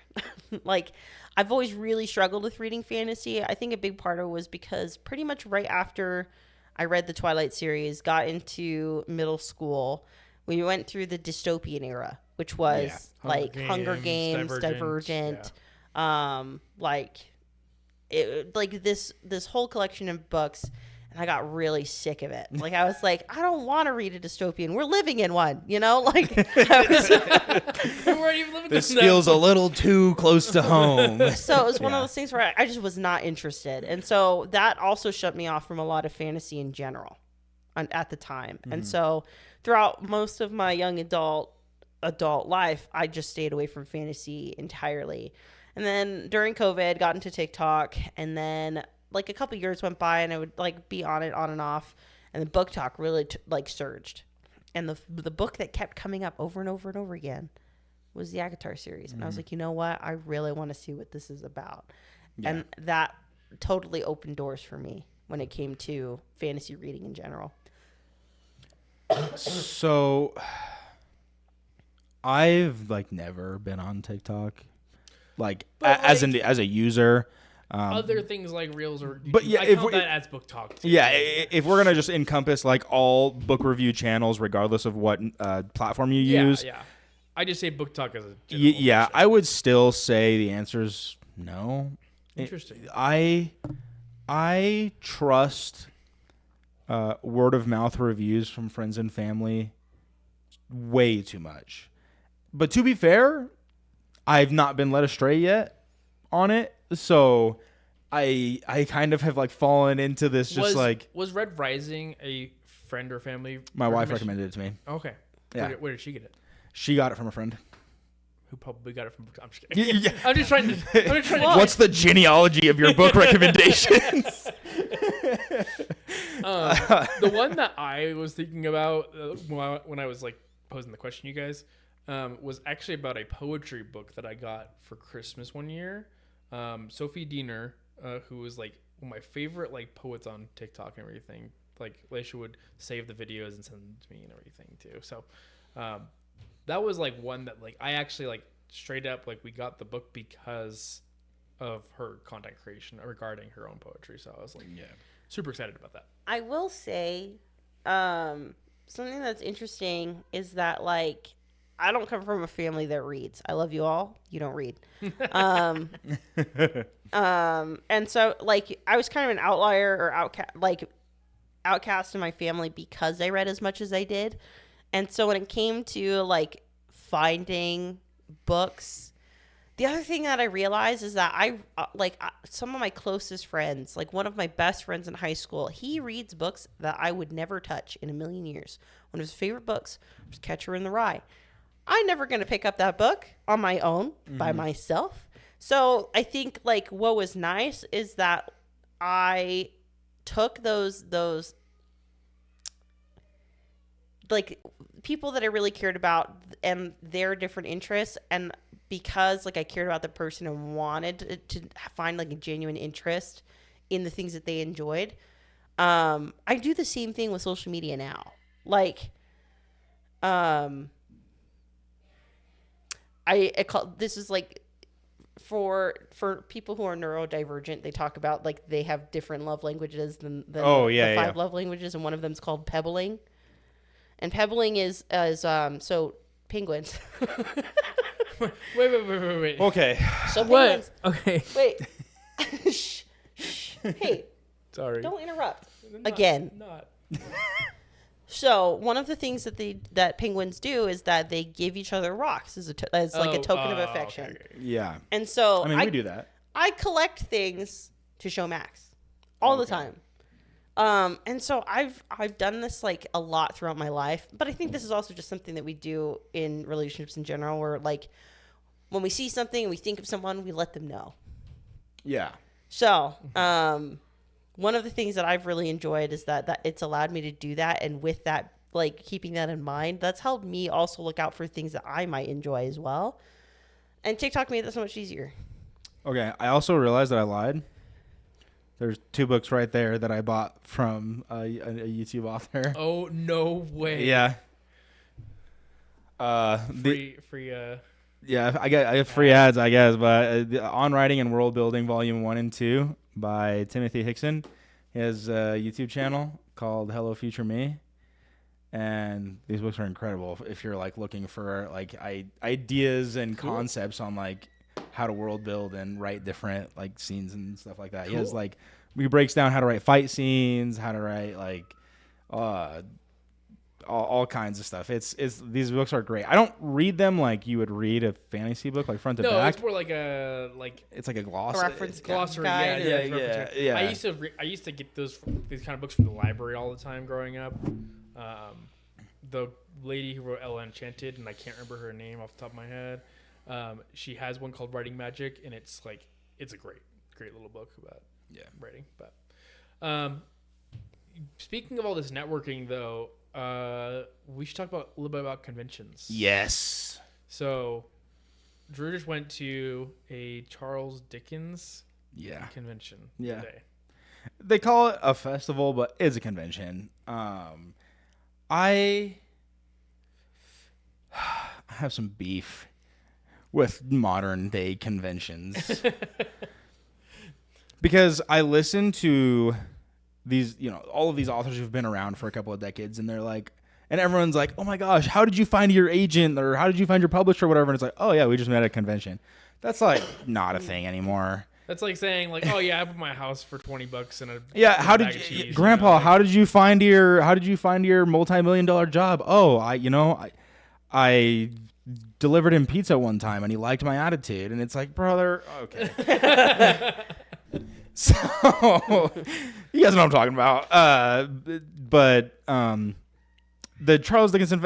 Like, I've always really struggled with reading fantasy. I think a big part of it was because pretty much right after I read the Twilight series, got into middle school, we went through the dystopian era, which was Hunger Games, Divergent. Like this whole collection of books. And I got really sick of it. Like, I was like, I don't want to read a dystopian. We're living in one, you know? Like, this feels a little too close to home. So it was one of those things where I just was not interested. And so that also shut me off from a lot of fantasy in general at the time. Mm-hmm. And so throughout most of my young adult life, I just stayed away from fantasy entirely. And then during COVID, got into TikTok, and then like a couple years went by and I would like be on it on and off, and the book talk really like surged, and the book that kept coming up over and over and over again was the ACOTAR series. And I was like, you know what, I really want to see what this is about. And that totally opened doors for me when it came to fantasy reading in general. So I've like never been on TikTok, like as a user. Other things like reels or but yeah, I count that as book talk too. Yeah, if we're gonna just encompass like all book review channels, regardless of what platform you use. Yeah, I just say book talk as a yeah. I would still say the answer is no. Interesting. I trust word of mouth reviews from friends and family way too much. But to be fair, I've not been led astray yet on it. So I kind of have like fallen into this was Red Rising a friend or family? My wife recommended it to me. Okay. Yeah. Where did she get it? She got it from a friend. Who probably got it from I'm just kidding. Yeah. I'm just trying to What's the genealogy of your book recommendations? The one that I was thinking about when I was like posing the question, you guys, was actually about a poetry book that I got for Christmas one year. Sophie Diener, who was like one of my favorite like poets on TikTok and everything. Like she would save the videos and send them to me and everything too. So that was like one that like I actually like straight up like we got the book because of her content creation regarding her own poetry. So I was like super excited about that. I will say something that's interesting is that like I don't come from a family that reads. I love you all. You don't read. And so like I was kind of an outlier or outcast in my family because I read as much as I did. And so when it came to like finding books, the other thing that I realized is that some of my closest friends, like one of my best friends in high school, he reads books that I would never touch in a million years. One of his favorite books was Catcher in the Rye. I'm never going to pick up that book on my own by myself. So I think like what was nice is that I took those like people that I really cared about and their different interests, and because like I cared about the person and wanted to find like a genuine interest in the things that they enjoyed. I do the same thing with social media now. Like, this is like for people who are neurodivergent, they talk about like they have different love languages than the five love languages, and one of them is called pebbling. And pebbling is so penguins. Wait. Okay. So penguins. Okay. Wait. Shh. Hey, Sorry. don't interrupt Not- again. Not. So one of the things that penguins do is that they give each other rocks as like a token of affection. Okay. Yeah. And so I mean, we do that. I collect things to show Max all the time. And so I've done this like a lot throughout my life, but I think this is also just something that we do in relationships in general, where like when we see something and we think of someone, we let them know. Yeah. So, one of the things that I've really enjoyed is that it's allowed me to do that. And with that, like keeping that in mind, that's helped me also look out for things that I might enjoy as well. And TikTok made that so much easier. Okay. I also realized that I lied. There's 2 books right there that I bought from a YouTube author. Oh, no way. Yeah. Free. Yeah, I have free ads, I guess, but On Writing and World Building Volume 1 and 2 by Timothy Hickson. He has a YouTube channel called Hello Future Me. And these books are incredible if you're like looking for like ideas and concepts on like how to world build and write different like scenes and stuff like that. He has like he breaks down how to write fight scenes, how to write like all kinds of stuff. It's these books are great. I don't read them like you would read a fantasy book, like front to back. No, it's more like it's like a gloss. A reference glossary. guide. Yeah. I used to get these kind of books from the library all the time growing up. The lady who wrote Ella Enchanted, and I can't remember her name off the top of my head. She has one called Writing Magic, and it's a great little book about writing. But speaking of all this networking, though, we should talk a little bit about conventions. Yes. So, Drew just went to a Charles Dickens convention today. They call it a festival, but it's a convention. I have some beef with modern day conventions because I listen to these, all of these authors who've been around for a couple of decades, and they're like, and everyone's like, oh my gosh, how did you find your agent, or how did you find your publisher, or whatever? And it's like, oh yeah, we just met at a convention. That's like not a thing anymore. That's like saying like, oh yeah, I bought my house for $20 and a how bag did of you, cheese, Grandpa? like, how did you find your multi-million-dollar job? Oh, I delivered him pizza one time and he liked my attitude, and it's like, brother, okay. So you guys know what I'm talking about. But the Charles Dickinson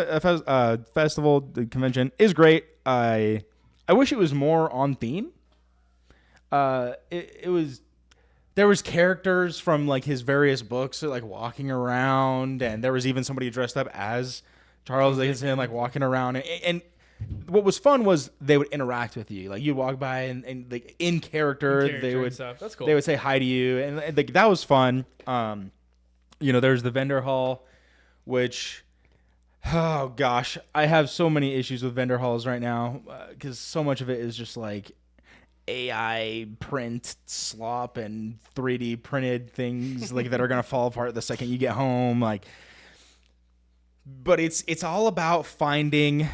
Festival, the convention, is great. I wish it was more on theme. It was, there was characters from like his various books like walking around, and there was even somebody dressed up as Charles Dickinson like walking around, and what was fun was they would interact with you. Like you'd walk by and like in character they would stuff. That's cool. They would say hi to you, and like, that was fun. There's the vendor hall, which, oh gosh, I have so many issues with vendor halls right now because so much of it is just like AI print slop and 3D printed things like that are gonna fall apart the second you get home. Like, but it's all about finding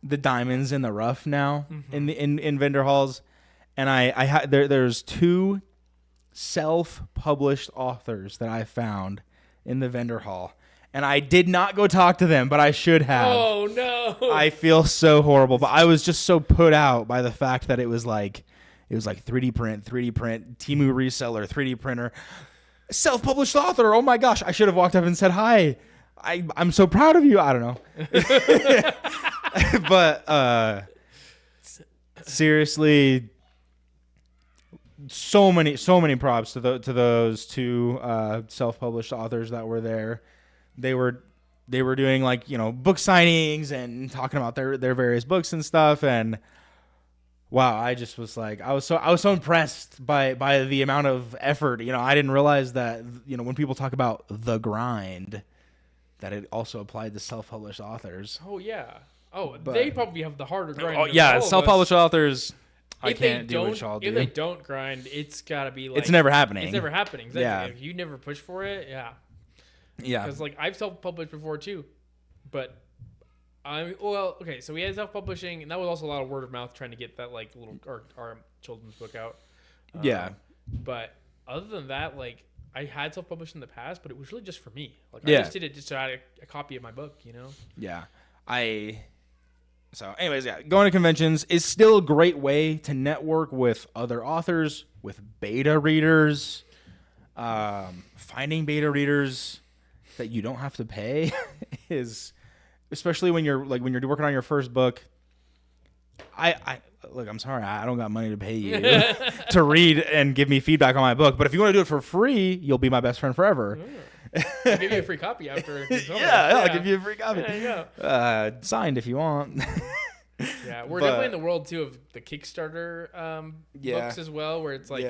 the diamonds in the rough now in vendor halls, and there's 2 self-published authors that I found in the vendor hall, and I did not go talk to them, but I should have. Oh no! I feel so horrible, but I was just so put out by the fact that it was like 3D print, Temu reseller, 3D printer, self-published author. Oh my gosh, I should have walked up and said hi. I'm so proud of you. I don't know. But seriously, so many props to those 2 self-published authors that were there. They were doing like book signings and talking about their various books and stuff, and wow, I just was like, I was so impressed by the amount of effort. I didn't realize that when people talk about the grind, that it also applied to self-published authors. Oh yeah. Oh, they probably have the harder grind. Oh yeah, self-published authors. I If can't they do what don't, y'all do. if they don't grind, it's got to be like It's never happening. It's never happening. Exactly. Yeah. If you never push for it, yeah. Yeah. Because like I've self-published before too, But okay. So we had self-publishing, and that was also a lot of word of mouth trying to get that like little our children's book out. Yeah. But other than that, like I had self-published in the past, but it was really just for me. Like Yeah. I just did it just to add a copy of my book, you know. Yeah. So anyways, yeah, going to conventions is still a great way to network with other authors, with beta readers, finding beta readers that you don't have to pay is, especially when you're working on your first book. Look, I'm sorry, I don't got money to pay you to read and give me feedback on my book, but if you want to do it for free, you'll be my best friend forever. I'll give you a free copy after. I'll give you a free copy. There you go. Signed if you want. Yeah, we're definitely in the world too of the Kickstarter books as well, where it's like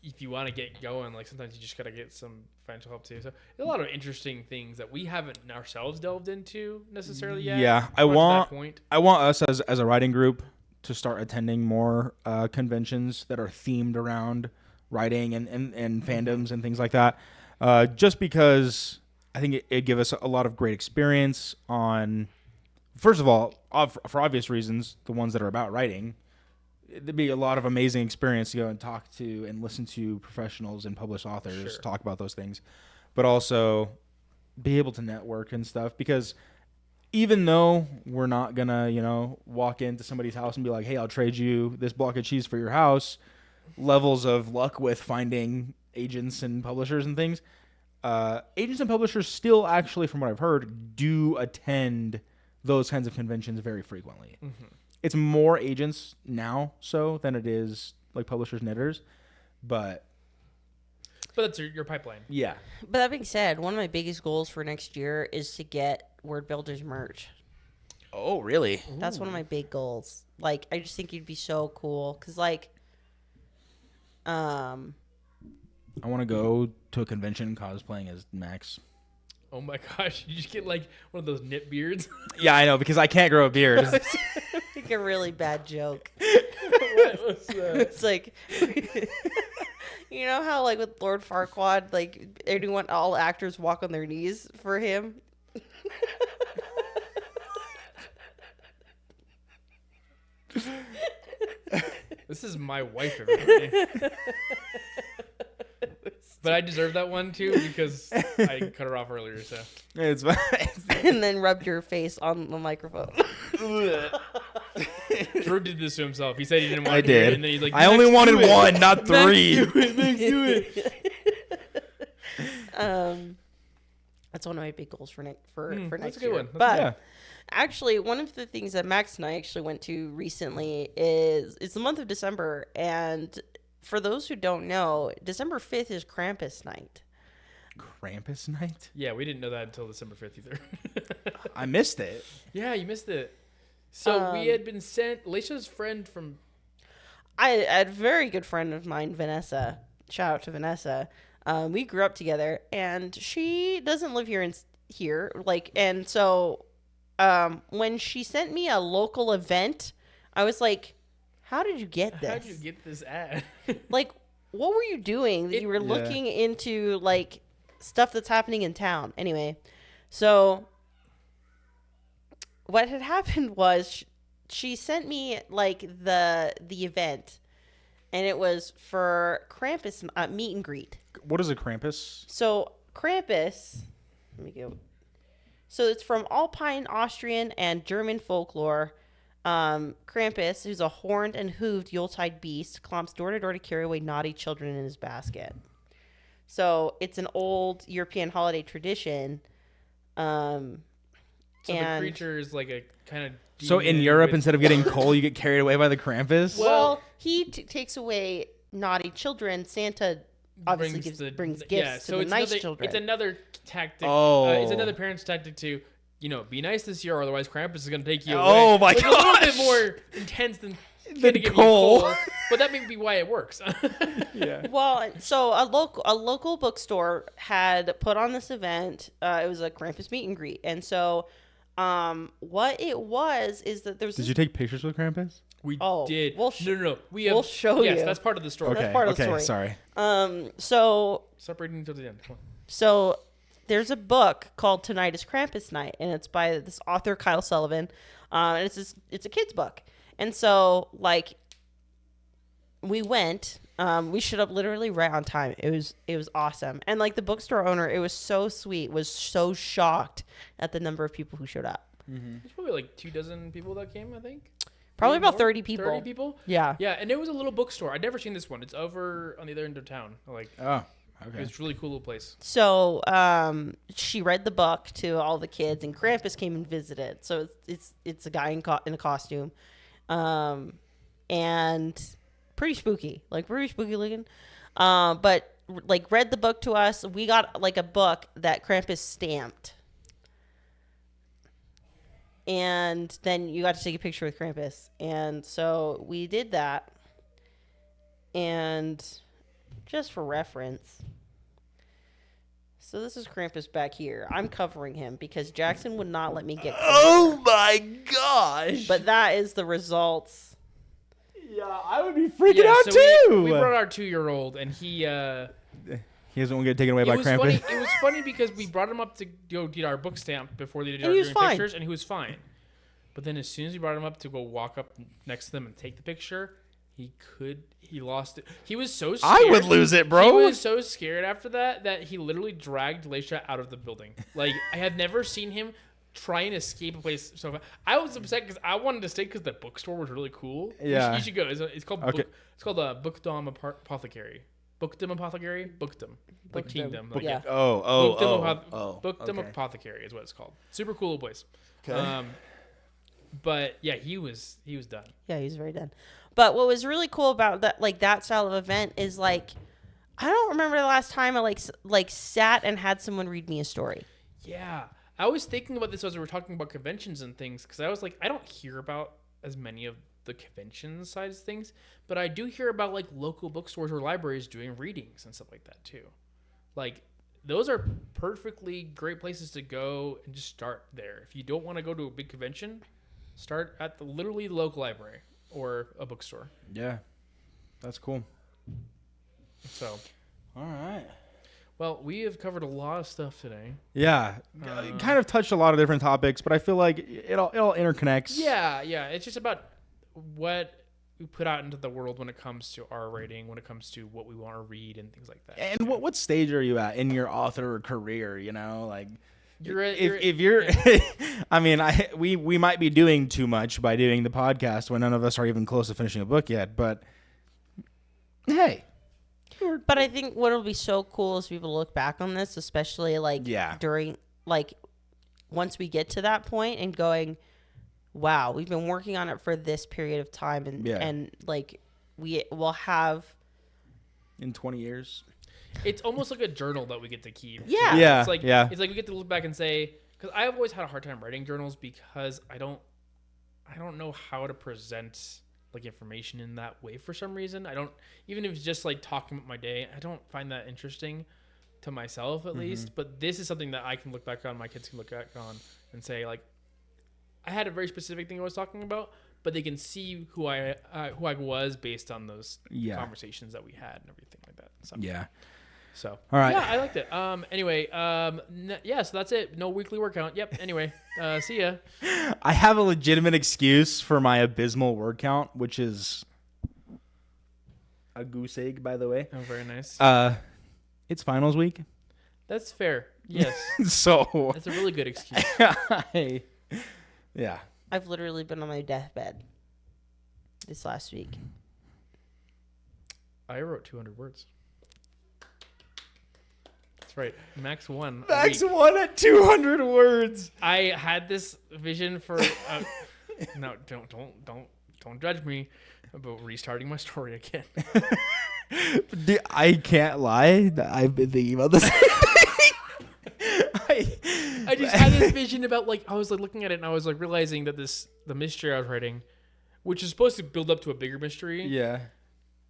if you want to get going, like sometimes you just gotta get some financial help too. So a lot of interesting things that we haven't ourselves delved into necessarily yet. Yeah, I want us as a writing group to start attending more conventions that are themed around writing and fandoms and things like that. Just because I think it'd give us a lot of great experience on, first of all, for obvious reasons, the ones that are about writing. It'd be a lot of amazing experience to go and talk to and listen to professionals and published authors talk about those things, but also be able to network and stuff, because even though we're not gonna, walk into somebody's house and be like, hey, I'll trade you this block of cheese for your house, levels of luck with finding agents and publishers and things, agents and publishers still actually, from what I've heard, do attend those kinds of conventions very frequently. Mm-hmm. It's more agents now than it is like publishers and editors, but that's your pipeline. Yeah. But that being said, one of my biggest goals for next year is to get Word Builders merch. Oh, really? That's one of my big goals. Like, I just think it'd be so cool, because I want to go to a convention cosplaying as Max. Oh my gosh, you just get like one of those knit beards. Yeah, I know, because I can't grow a beard. like a really bad joke. What was that? It's like, you know how like with Lord Farquaad, like all actors walk on their knees for him. This is my wife, everybody. But I deserve that one too because I cut her off earlier. So It's fine. And then rubbed your face on the microphone. Drew did this to himself. He said he didn't want I to do it, did. and then he's like, I only wanted one, not three. That's one of my big goals for next that's a good year. one. But actually, one of the things that Max and I actually went to recently is it's the month of December, and for those who don't know, December 5th is Krampus night. Krampus night? Yeah, we didn't know that until December 5th either. I missed it. Yeah, you missed it. So we had been sent, Leisha's friend from... I had a very good friend of mine, Vanessa. Shout out to Vanessa. We grew up together, and she doesn't live here and so when she sent me a local event, I was like, how did you get this? How did you get this ad? Like, what were you doing that you were looking into, like, stuff that's happening in town? Anyway, so what had happened was she sent me, like, the event, and it was for Krampus meet and greet. What is a Krampus? So, Krampus, let me go. So, it's from Alpine, Austrian, and German folklore. Krampus, who's a horned and hooved Yuletide beast, clomps door to door to carry away naughty children in his basket. So it's an old European holiday tradition. So the creature is like a kind of... So in Europe, instead of getting coal, you get carried away by the Krampus? Well, he takes away naughty children. Santa obviously brings gifts to the nice children. It's another tactic. Oh. It's another parent's tactic to... be nice this year, otherwise Krampus is going to take you away. Oh my gosh! A little bit more intense than to give coal. You coal, but that may be why it works. Yeah. Well, so a local bookstore had put on this event. It was a Krampus meet and greet, and so what it was is that there's. Did you take pictures with Krampus? We did. We'll no. We'll show you. Yes, that's part of the story. Okay. That's part of the story. Sorry. So stop reading until the end. Come on. So there's a book called Tonight is Krampus Night, and it's by this author Kyle Sullivan, and it's a kid's book. And so like we went, we showed up literally right on time. It was awesome, and like the bookstore owner, it was so sweet, was so shocked at the number of people who showed up. There's probably like 24 people that came, I think. Probably Maybe about more? 30 people. 30 people? Yeah. Yeah, and it was a little bookstore. I'd never seen this one. It's over on the other end of town. Like, Oh, it okay. was a really cool little place. So she read the book to all the kids, and Krampus came and visited. So it's a guy in a costume, and pretty spooky looking. But like read the book to us. We got like a book that Krampus stamped, and then you got to take a picture with Krampus, and so we did that. And just for reference. So this is Krampus back here. I'm covering him because Jackson would not let me get closer. Oh my gosh! But that is the results. yeah, I would be freaking out so too. We brought our 2-year-old, and he doesn't want to get taken away by was Krampus. funny. It was funny because we brought him up to go get our book stamp before they did And he was doing fine. pictures, and he was fine. But then as soon as we brought him up to go walk up next to them and take the picture, he lost it. He was so scared. I would lose it, bro. He was so scared after that he literally dragged Leisha out of the building. Like, I have never seen him try and escape a place so fast. I was upset because I wanted to stay because the bookstore was really cool. Yeah. You should go. It's called Okay. It's called Bookdom Apothecary. Bookdom Apothecary? Bookdom. Like Kingdom. Like, Yeah. Bookdom okay. Apothecary is what it's called. Super cool place. Okay. But yeah, he was done. Yeah, he was very done. But what was really cool about that, like that style of event, is like I don't remember the last time I like sat and had someone read me a story. Yeah. I was thinking about this as we were talking about conventions and things, because I was like, I don't hear about as many of the convention sides of things, but I do hear about like local bookstores or libraries doing readings and stuff like that too. Like, those are perfectly great places to go and just start there. If you don't want to go to a big convention, start at the literally local library or a bookstore. Yeah, that's cool. So, All right. well, we have covered a lot of stuff today. Yeah, kind of touched a lot of different topics, but I feel like it all interconnects. Yeah. It's just about what we put out into the world when it comes to our rating, when it comes to what we want to read and things like that. And what stage are you at in your author career? You know, like if you're, I mean, we might be doing too much by doing the podcast when none of us are even close to finishing a book yet. But hey. But I think what'll be so cool is people look back on this, especially like during like once we get to that point and going, wow, we've been working on it for this period of time, and like we will have in 20 years. It's almost like a journal that we get to keep. Yeah. It's like we get to look back and say, because I've always had a hard time writing journals because I don't know how to present like information in that way for some reason. I don't, even if it's just like talking about my day, I don't find that interesting to myself at least. But this is something that I can look back on, my kids can look back on and say like, I had a very specific thing I was talking about, but they can see who I was based on those conversations that we had and everything like that. So. Yeah. So, all right. Yeah, I liked it. Anyway, so that's it. No weekly workout. Yep. Anyway, see ya. I have a legitimate excuse for my abysmal word count, which is a goose egg, by the way. Oh, very nice. It's finals week. That's fair. Yes. So that's a really good excuse. Yeah. I've literally been on my deathbed this last week. I wrote 200 words. That's right. Max 1. Max 1 at 200 words. I had this vision for no, don't judge me about restarting my story again. Dude, I can't lie. I've been thinking about this. I just had this vision about like I was like looking at it and I was like realizing that the mystery I was writing, which is supposed to build up to a bigger mystery,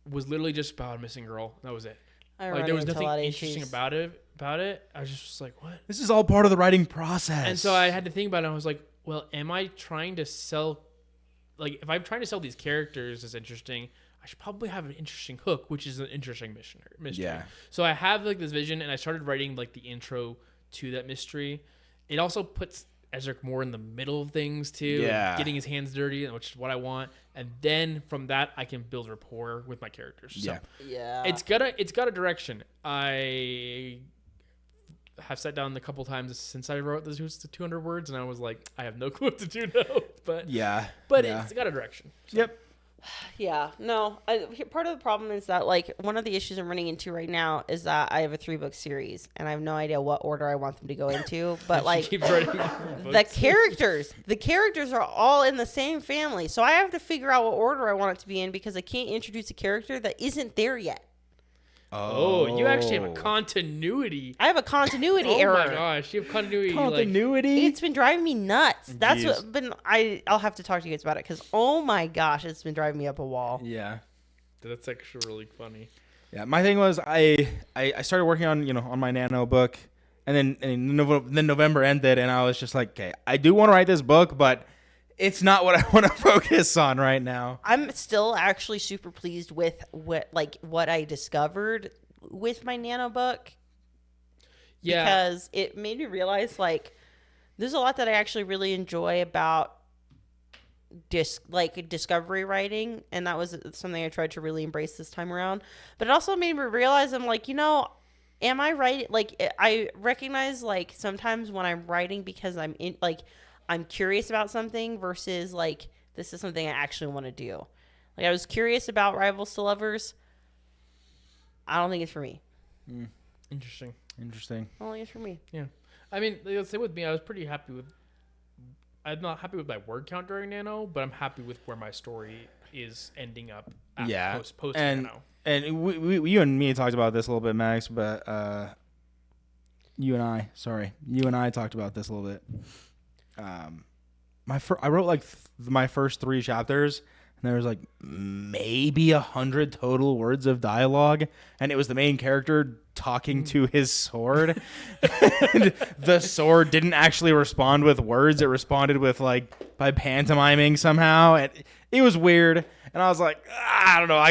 was literally just about a missing girl. That was it. Like there was nothing interesting about it. I was just like, what? This is all part of the writing process. And so I had to think about it. I was like, well, am I trying to sell? Like, if I'm trying to sell these characters as interesting, I should probably have an interesting hook, which is an interesting mystery. Yeah. So I have like this vision, and I started writing like the intro to that mystery. It also puts Ezra more in the middle of things too, Yeah. getting his hands dirty, which is what I want. And then from that, I can build rapport with my characters. So Yeah. it's got a direction. I have sat down a couple times since I wrote the 200 words, and I was like, I have no clue what to do now. But Yeah. it's got a direction. So. Yep. Yeah, no. Part of the problem is that, like, one of the issues I'm running into right now is that I have a 3-book series, and I have no idea what order I want them to go into. But like, Keep writing the characters are all in the same family, so I have to figure out what order I want it to be in because I can't introduce a character that isn't there yet. Oh, you actually have a continuity. I have a continuity error. Oh my gosh, you have continuity. Continuity. It's been driving me nuts. That's Jeez. what. But I'll have to talk to you guys about it because oh my gosh, it's been driving me up a wall. Yeah. That's actually really funny. Yeah. My thing was I started working on on my Nano book, and then November ended, and I was just like, okay, I do want to write this book, but it's not what I want to focus on right now. I'm still actually super pleased with what I discovered with my Nano book. Yeah. Because it made me realize there's a lot that I actually really enjoy about discovery writing, and that was something I tried to really embrace this time around. But it also made me realize I'm like, am I right? I recognize sometimes when I'm writing because I'm curious about something versus this is something I actually want to do. I was curious about Rivals to Lovers. I don't think it's for me. Interesting. I don't think it's for me. Yeah. I mean, same with me. I was pretty happy with. I'm not happy with my word count during Nano, but I'm happy with where my story is ending up. Post Nano. And you and me talked about this a little bit, Max, but you and I talked about this a little bit. I wrote my first 3 chapters, and there was maybe 100 total words of dialogue, and it was the main character talking to his sword. And the sword didn't actually respond with words; it responded with by pantomiming somehow, and it was weird. And I was like, I don't know.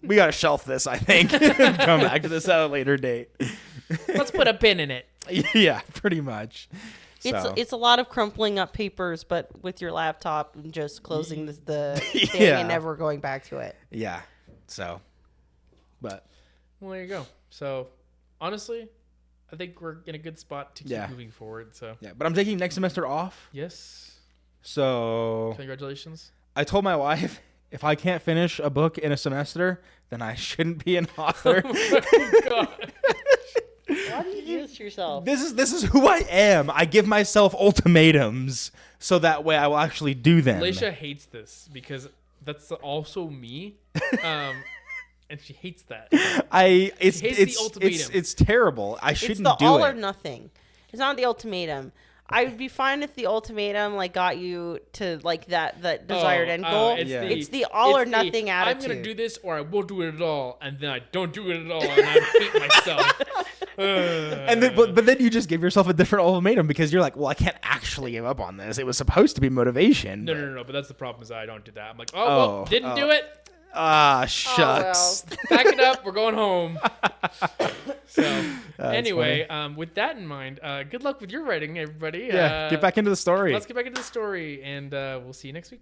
We gotta shelf this. I think come back to this at a later date. Let's put a pin in it. Yeah, pretty much. It's a lot of crumpling up papers, but with your laptop and just closing the thing Yeah. and never going back to it. Yeah. So, but Well, there you go. So, honestly, I think we're in a good spot to keep moving forward. So, yeah. But I'm taking next semester off. yes. So Congratulations. I told my wife, if I can't finish a book in a semester, then I shouldn't be an author. Oh, God. Why do you do this to yourself? This is who I am. I give myself ultimatums so that way I will actually do them. Leisha hates this because that's also me. And she hates that. It's She hates the ultimatum. It's terrible. I shouldn't It's the do all it. or nothing. It's not the ultimatum. I would be fine if the ultimatum got you to that desired end goal. It's the all or nothing attitude. I'm gonna do this or I won't do it at all, and then I don't do it at all, and I hate myself. And then, but then you just give yourself a different ultimatum because you're like, well, I can't actually give up on this. It was supposed to be motivation. No. But that's the problem is I don't do that. I'm like, well, didn't do it. Ah, shucks. Back it up. We're going home. So anyway, with that in mind, good luck with your writing, everybody. Yeah, get back into the story. Let's get back into the story, and we'll see you next week.